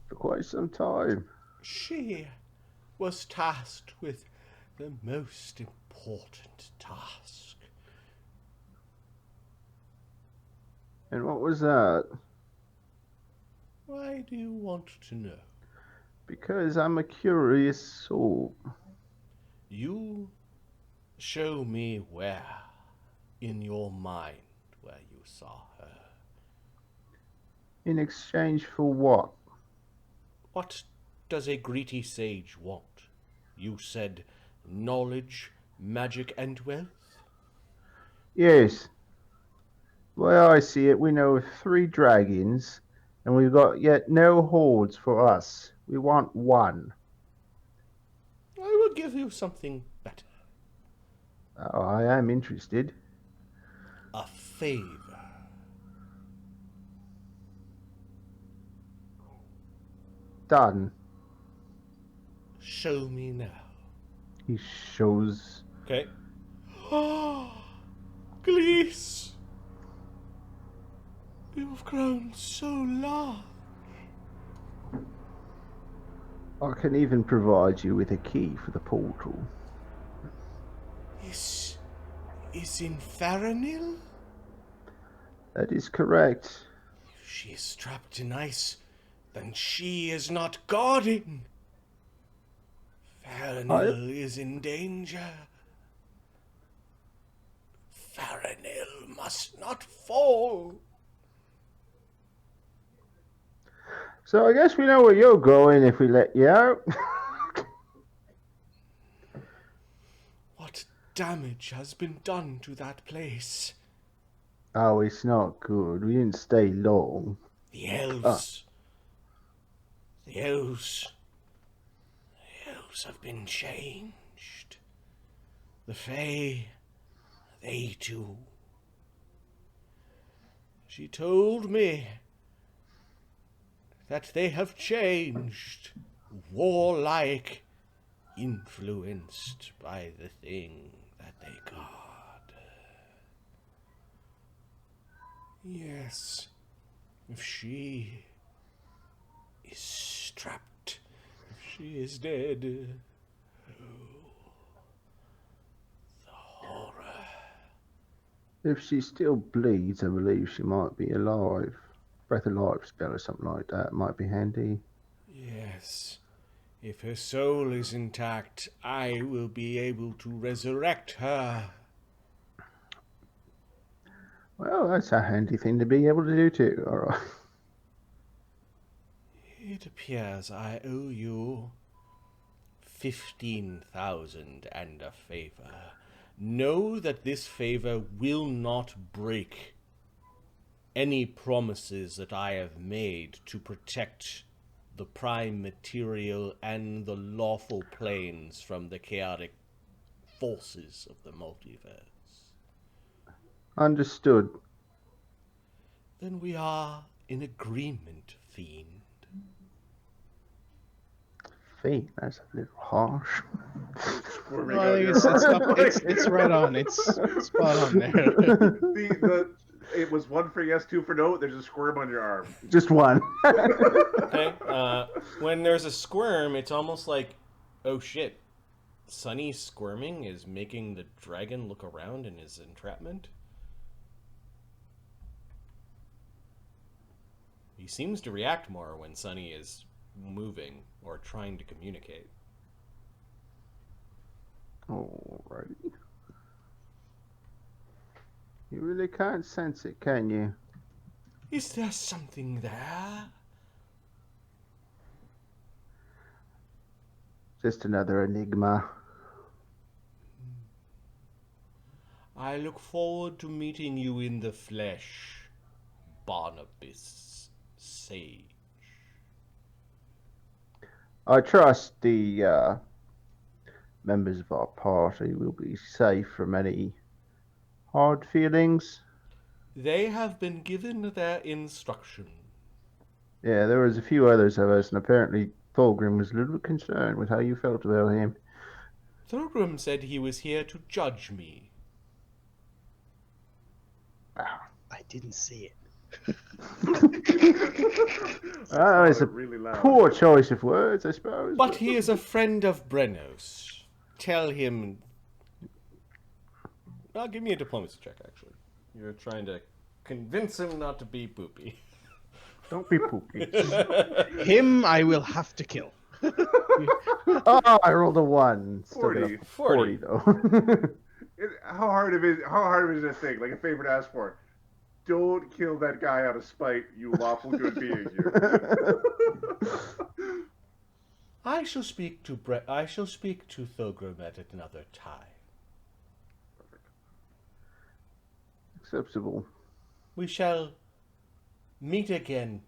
for quite some time. She was tasked with the most important task. And what was that? Why do you want to know? Because I'm a curious soul. You show me where in your mind where you saw her. In exchange for what? What does a greedy sage want? You said knowledge, magic, and wealth? Yes. Well, I see it. We know of 3 dragons, and we've got yet no hordes for us. We want one. I will give you something better. Oh, I am interested. A favor. Done. Show me now. He shows. Okay. Glees! You've grown so large. I can even provide you with a key for the portal. Is in Faranil? That is correct. If she is trapped in ice, then she is not guarding. Faranil is in danger. Faranil must not fall. So I guess we know where you're going if we let you out. What damage has been done to that place? Oh, it's not good. We didn't stay long. The elves. The elves have been changed. The Fae, they too. She told me that they have changed, warlike, influenced by the thing that they guard. Yes, if she is trapped, if she is dead, the horror. If she still bleeds, I believe she might be alive. Breath of life spell or something like that might be handy. Yes, if her soul is intact, I will be able to resurrect her. Well, that's a handy thing to be able to do too. All right. It appears I owe you 15,000 and a favor. Know that this favor will not break any promises that I have made to protect the prime material and the lawful planes from the chaotic forces of the multiverse. Understood. Then we are in agreement, Fiend. Fiend, that's a little harsh. Squirming No, I out think your it's arm. it's right on. It's spot on there. It was 1 for yes, 2 for no. There's a squirm on your arm. Just one. Okay, when there's a squirm, it's almost like, oh shit, Sunny squirming is making the dragon look around in his entrapment. He seems to react more when Sunny is moving or trying to communicate. Alrighty. You really can't sense it, can you? Is there something there? Just another enigma. I look forward to meeting you in the flesh, Barnabas Sage. I trust the members of our party will be safe from any hard feelings. They have been given their instruction. Yeah, there was a few others of us, and apparently Thogrim was a little bit concerned with how you felt about him. Thogrim said he was here to judge me. I didn't see it. That was a really loud. poor choice of words, I suppose. But he is a friend of Brennos. Tell him... give me a diplomacy check, actually. You're trying to convince him not to be poopy. Don't be poopy. Him, I will have to kill. Oh, I rolled a 1. Still got a 40 though. How hard of it is this thing? Like a favor to ask for. Don't kill that guy out of spite, you lawful good being. I shall speak to Thogrim at another time. Acceptable. We shall meet again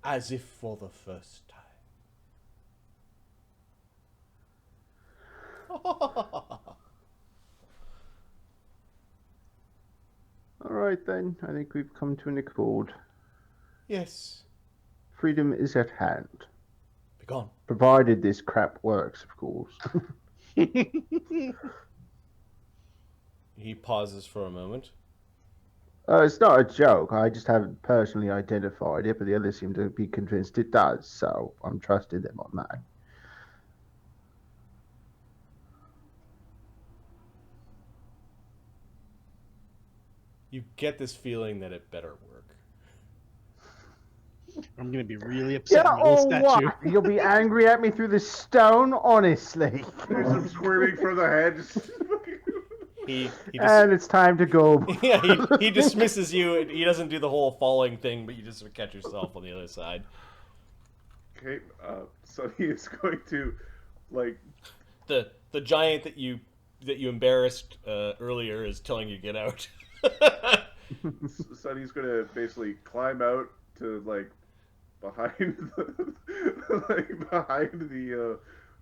as if for the first time. Alright then, I think we've come to an accord. Yes. Freedom is at hand. Be gone. Provided this crap works, of course. He pauses for a moment. It's not a joke, I just haven't personally identified it, but the others seem to be convinced it does, so I'm trusting them on that. You get this feeling that it better work. I'm gonna be really upset. Yeah, with the oh statue. what? You'll be angry at me through the stone? Honestly. There's some squirming from the head. And it's time to go. Yeah, he dismisses you. He doesn't do the whole falling thing, but you just catch yourself on the other side. Okay, so he is going to, like... The giant that you embarrassed earlier is telling you to get out. Sonny's going to basically climb out to, like, behind the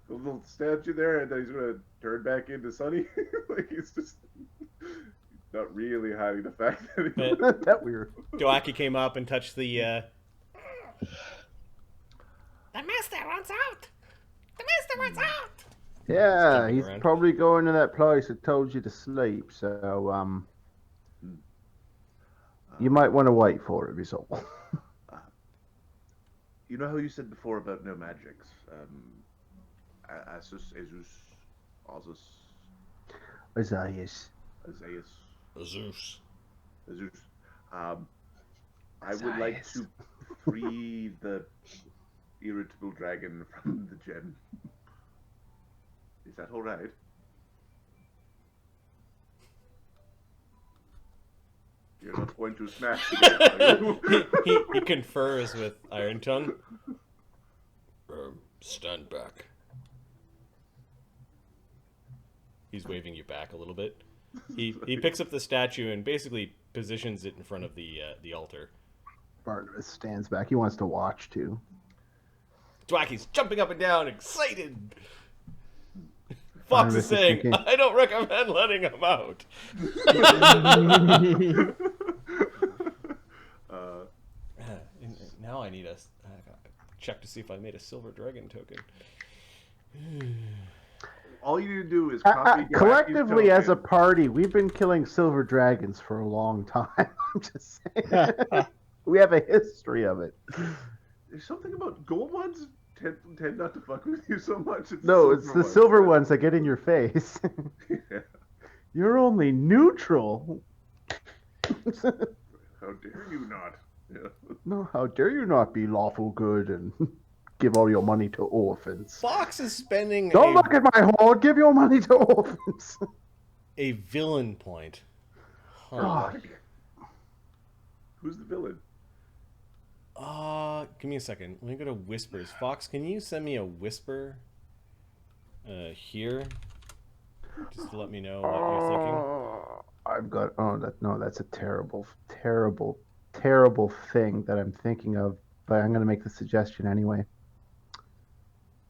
little statue there, and then he's going to turn back into Sonny. Like, he's just not really hiding the fact that he... That weird. Dwerak came up and touched the... The master wants out! The master wants out! Yeah, jumping he's around. probably going to that place that told you to sleep, so, you might want to wait for it, is all. You know how you said before about no magics? Asus, Azus, Isaias. Zeus. I would like to free the irritable dragon from the gem. Is that all right? You're not going to smash the game, he confers with Iron-Tongue. Stand back. He's waving you back a little bit. He picks up the statue and basically positions it in front of the altar. Barnabus stands back. He wants to watch, too. Dwerak's jumping up and down, excited. Fox Barnabus is is saying, thinking- I don't recommend letting him out. Now I need a check to see if I made a silver dragon token. All you need to do is copy Dwerak's Collectively, as a token. party, we've been killing silver dragons for a long time. I'm just saying. We have a history of it. There's something about gold ones tend not to fuck with you so much. No, it's the silver ones that get in your face. Yeah. You're only neutral. How dare you not? Yeah. No, how dare you not be lawful good and give all your money to orphans? Fox is spending Don't look at my hoard. Give your money to orphans. a villain point. Huh. God. Who's the villain? Give me a second. Let me go to whispers. Fox, can you send me a whisper? Here, just to let me know what you're thinking. I've got. That's a terrible, terrible, terrible thing that I'm thinking of. But I'm going to make the suggestion anyway.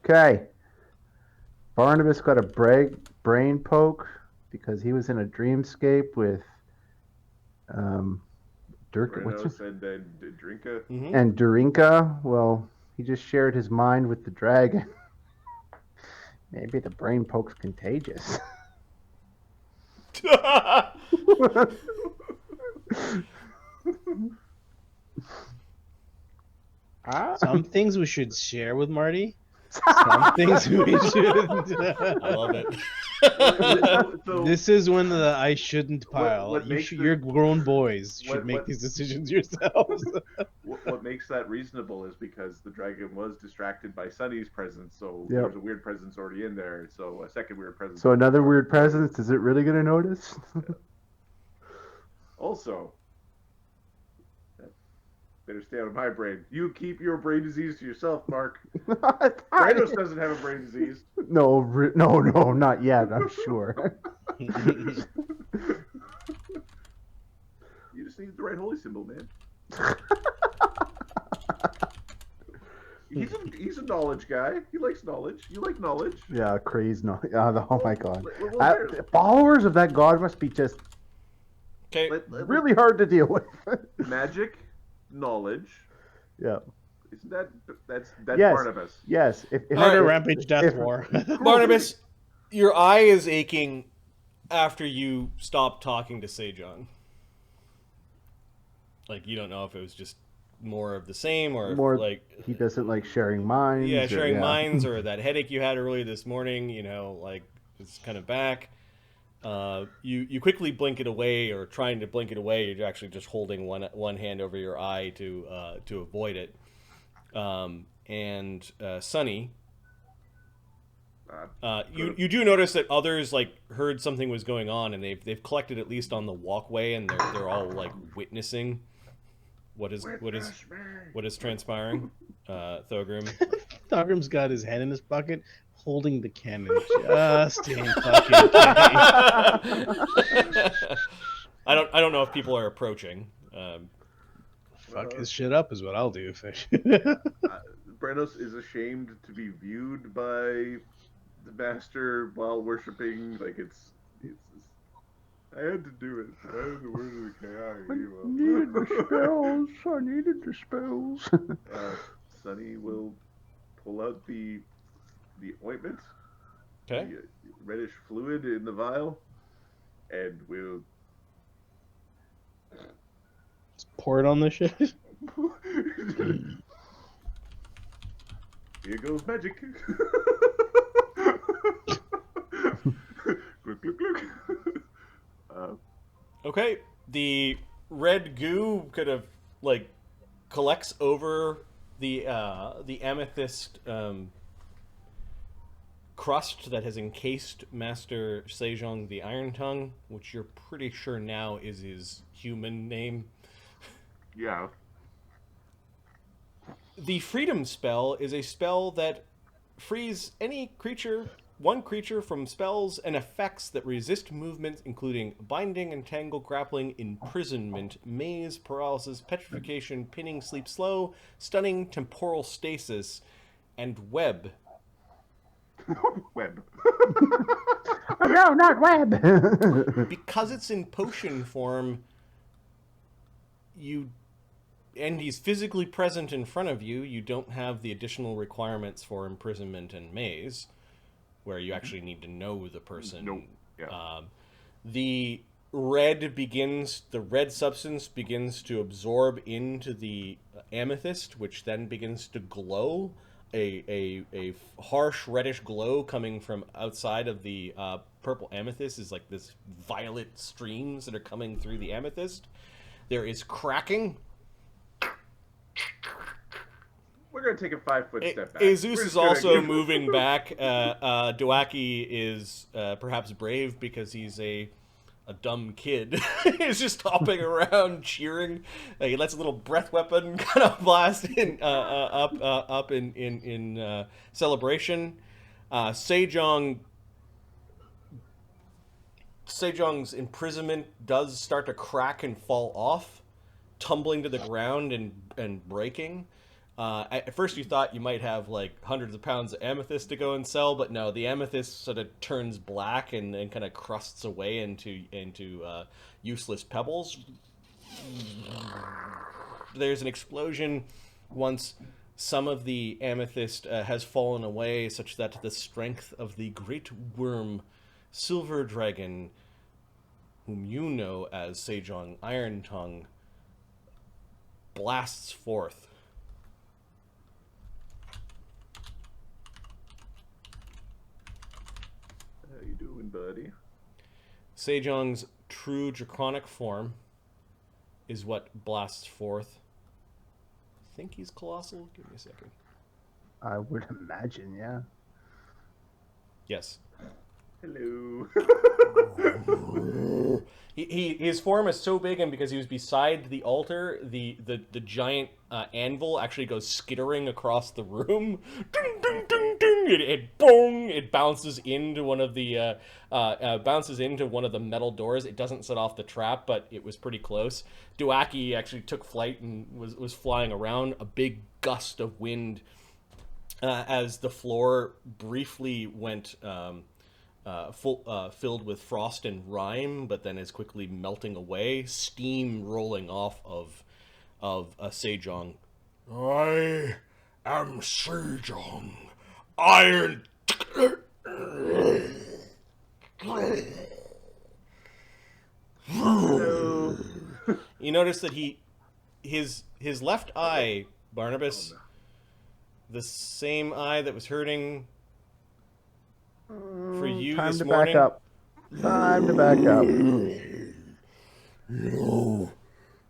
Okay. Barnabas got a brain poke because he was in a dreamscape with Brennos and then Drinka. Mm-hmm. and Durinka. Well, he just shared his mind with the dragon. Maybe the brain poke's contagious. Some things we should share with Marty. Some things we shouldn't. I love it. So, This is one of the I shouldn't pile. what makes You're grown boys. You should what- make what- these decisions yourselves. what makes that reasonable is because the dragon was distracted by Sunny's presence, so Yep. there's a weird presence already in there. So a second weird presence. So another weird presence. Is it really going to notice? Also, better stay out of my brain. You keep your brain disease to yourself, Mark. Brennos doesn't have a brain disease. No, not yet. I'm sure. You just need the right holy symbol, man. He's a knowledge guy. He likes knowledge. You like knowledge. Yeah, crazy. No. Oh my god. Well, Followers of that god must be just Okay. really hard to deal with. magic, knowledge. Yeah. Isn't that's Yes. Barnabas? Yes. If Murder, if- rampage, death, if- war. Barnabas, your eye is aching after you stopped talking to Sejong. Like, you don't know if it was just more of the same or More like he doesn't like sharing minds. yeah, or- sharing minds or that headache you had earlier this morning, you know, like it's kind of back. You quickly blink it away, or trying to blink it away. You're actually just holding one hand over your eye to avoid it. And Sunny, you do notice that others like heard something was going on, and they've collected at least on the walkway, and they're all like witnessing what is transpiring. Thogrim. Thogrim's got his hand in his pocket, holding the cannon just in fucking case. I don't know if people are approaching. Fuck his shit up is what I'll do if I Brennos is ashamed to be viewed by the master while worshiping. Like it's I had to do it. I had to word the I needed the spells. I needed the spells. Sunny will pull out the ointment, Okay. the reddish fluid in the vial, and we'll pour it on the shit. Here goes magic. Glug, glug, glug. Okay. The red goo kind of like collects over the amethyst crust that has encased Master Sejong the Iron-Tongue, which you're pretty sure now is his human name. Yeah. The freedom spell is a spell that frees one creature from spells and effects that resist movement, including binding, entangle, grappling, imprisonment, maze, paralysis, petrification, pinning, sleep slow, stunning, temporal stasis, and web. Web. Oh, no, not web. Because it's in potion form, and he's physically present in front of you, you don't have the additional requirements for imprisonment and maze, where you actually need to know the person. Nope. Yeah. The red substance begins to absorb into the amethyst, which then begins to glow. A harsh reddish glow coming from outside of the purple amethyst is like this violet streams that are coming through the amethyst. There is cracking. We're gonna take a 5-foot step back. Jesus We're is just gonna also give- moving back. Dwerak is perhaps brave because he's a a dumb kid is just hopping around cheering. He lets a little breath weapon kind of blast up in celebration. Sejong's imprisonment does start to crack and fall off, tumbling to the ground and breaking. At first you thought you might have like hundreds of pounds of amethyst to go and sell, but no, the amethyst sort of turns black and kind of crusts away into useless pebbles. There's an explosion once some of the amethyst has fallen away, such that the strength of the great worm silver dragon, whom you know as Sejong Iron-Tongue, blasts forth. How you doing, buddy? Sejong's true draconic form is what blasts forth. I think he's colossal. Give me a second. I would imagine, yeah. Yes. Hello. His form is so big, and because he was beside the altar, the giant anvil actually goes skittering across the room. Ding, ding, ding, ding. It boom! It bounces into one of the metal doors. It doesn't set off the trap, but it was pretty close. Dwerak actually took flight and was flying around. A big gust of wind as the floor briefly went. Filled with frost and rime, but then is quickly melting away, steam rolling off of Sejong. I am Sejong Iron. You notice that his left eye, Barnabus, the same eye that was hurting for you Time this to morning. back up. Time to back up.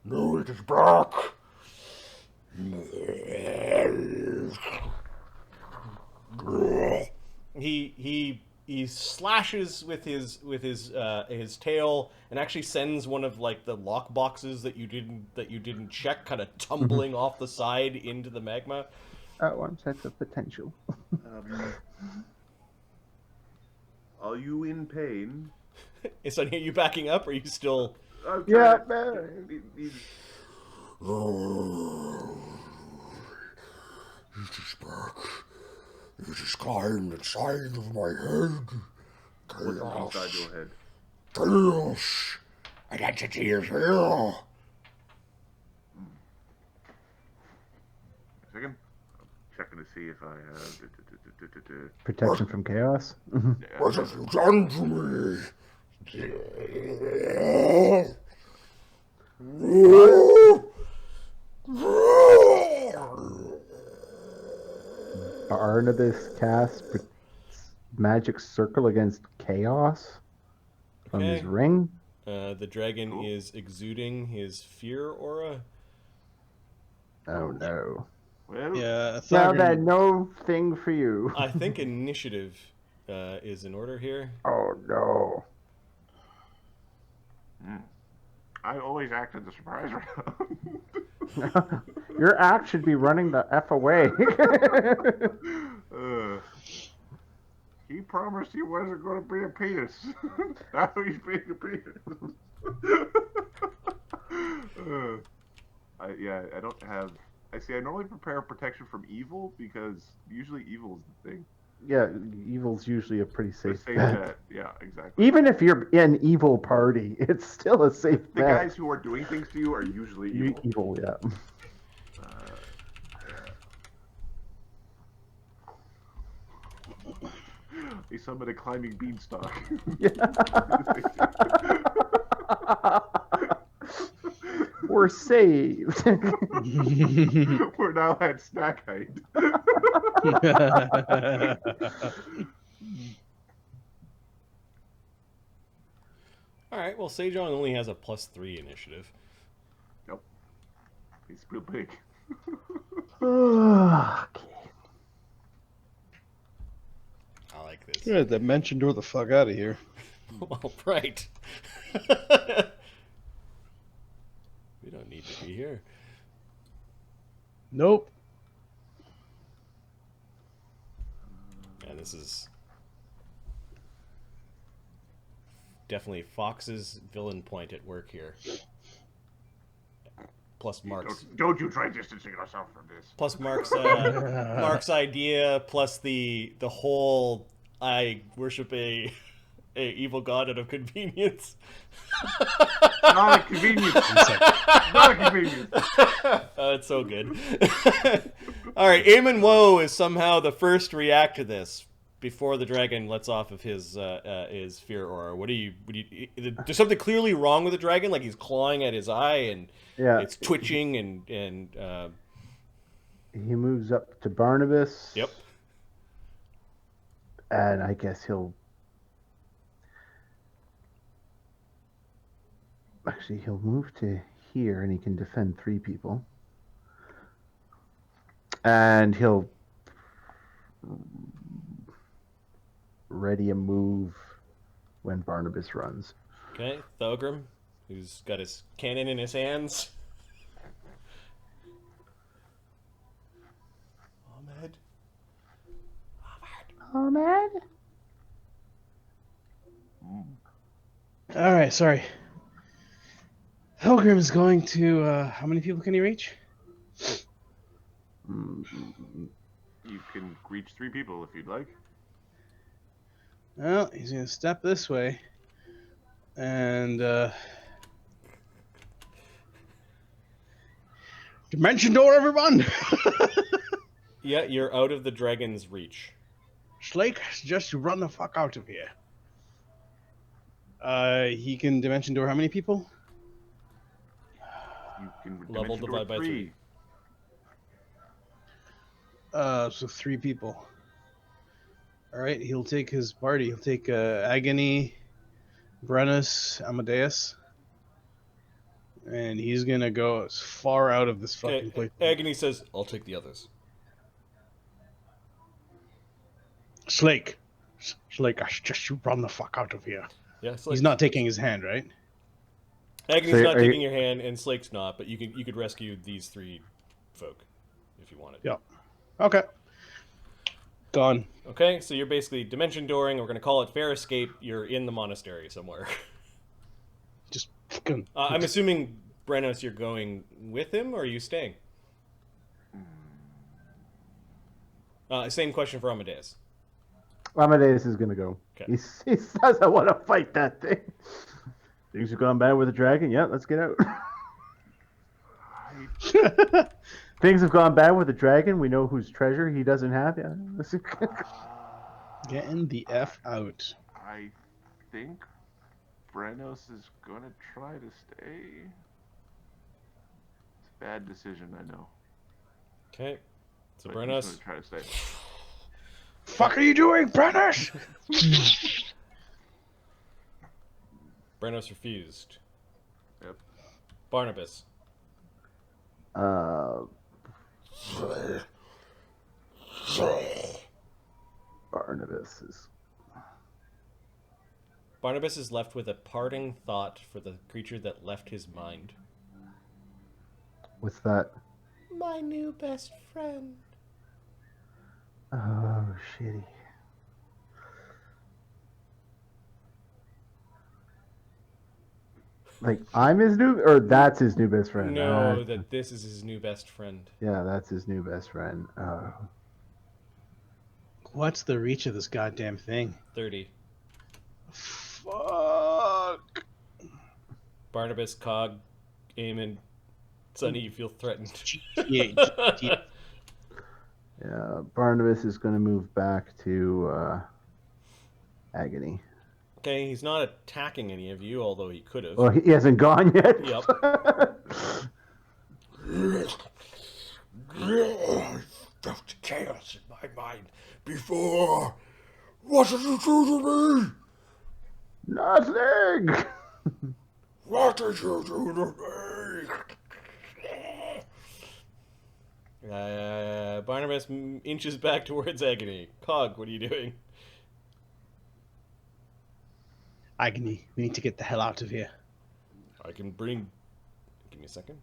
No, it is back. He slashes with his tail and actually sends one of like the lock boxes that you didn't check kind of tumbling off the side into the magma. That one sets of potential. Are you in pain? Is are you backing up, or are you still? I'm Yeah, trying man. It is back. It is climbed inside of my head. What's inside your head? Chaos. An entity is here. A second. I'm checking to see if I have. Protection from chaos. What have you done to me? Barnabas casts magic circle against chaos from his Okay. ring. The dragon is exuding his fear aura. Oh no. Well, Yeah, Now Thogrim, then, no thing for you. I think initiative is in order here. Oh no. I always act in the surprise round. Your act should be running the F away. He promised he wasn't going to be a penis. Now he's being a penis. I don't have. I normally prepare protection from evil because usually evil is the thing. Yeah, evil's usually a pretty The safe safe bet. bet. Yeah, exactly. Even if you're an evil party, it's still a safe The bet. guys who are doing things to you are usually evil. Evil, yeah. They summon a climbing beanstalk. We're saved. We're now at snack height. All right. Well, Sejong only has a +3 initiative. Yep. He's real big. Okay. I like this. yeah, that mentioned or the fuck out of here. Well, right. We don't need to be here. Nope. And this is definitely Fox's villain point at work here. Plus Mark's. Don't you try distancing yourself from this. Plus Mark's idea. Plus the whole I worship a evil god out of convenience. Not a convenience. Not a convenience. Oh, it's so good. All right, Eamon Woe is somehow the first to react to this before the dragon lets off of his fear aura. What do you? There's something clearly wrong with the dragon, like he's clawing at his eye and it's twitching and. He moves up to Barnabas. Yep. And I guess he'll move to here, and he can defend 3 people. And he'll ready a move when Barnabas runs. Okay, Thogrim, who's got his cannon in his hands. Ahmed? All right, sorry. Thogrim is going to. How many people can he reach? You can reach 3 people if you'd like. Well, he's going to step this way. And. Dimension door, everyone! Yeah, you're out of the dragon's reach. Slake, just run the fuck out of here. He can dimension door how many people? You can Level dimension divide by door 3. So 3 people. Alright, he'll take his party. He'll take Agony, Brennos, Amadeus. And he's gonna go as far out of this fucking place. Agony says, I'll take the others. Slake, I should just run the fuck out of here. Yeah, Slake. He's not taking his hand, right? Agony's So not are taking you- your hand, and Slake's not. But you could rescue these 3 folk if you wanted. Yeah. Okay. Gone. Okay, so you're basically dimension dooring. We're gonna call it fair escape. You're in the monastery somewhere. Just fucking. I'm assuming Brennos, you're going with him, or are you staying? Same question for Amadeus. Amadeus is gonna go. Okay. He says, I want to fight that thing. Things have gone bad with the dragon. Yeah, let's get out. Things have gone bad with the dragon. We know whose treasure he doesn't have. Yeah. Getting the F out. I think Brennos is gonna try to stay. It's a bad decision, I know. Okay, so But he's Brennos. gonna try to stay. Fuck are you doing, Brennos? Brennos refused. Yep. Barnabas. Barnabas is left with a parting thought for the creature that left his mind. What's that? My new best friend. Oh, shitty. Like, I'm his new, or that's his new best friend? No, that this is his new best friend. Yeah, that's his new best friend. What's the reach of this goddamn thing? 30. Fuck. Barnabas, Cog, Eamon, Sonny, you feel threatened. Yeah. Yeah, Barnabas is going to move back to Agony. Okay, he's not attacking any of you, although he could have. Well, he hasn't gone yet. Yep. I felt chaos in my mind before. What did you do to me? Nothing. What did you do to me? Barnabas inches back towards Agony. Cog, what are you doing? Agony, we need to get the hell out of here. I can bring. Give me a second.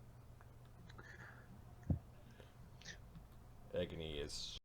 Agony is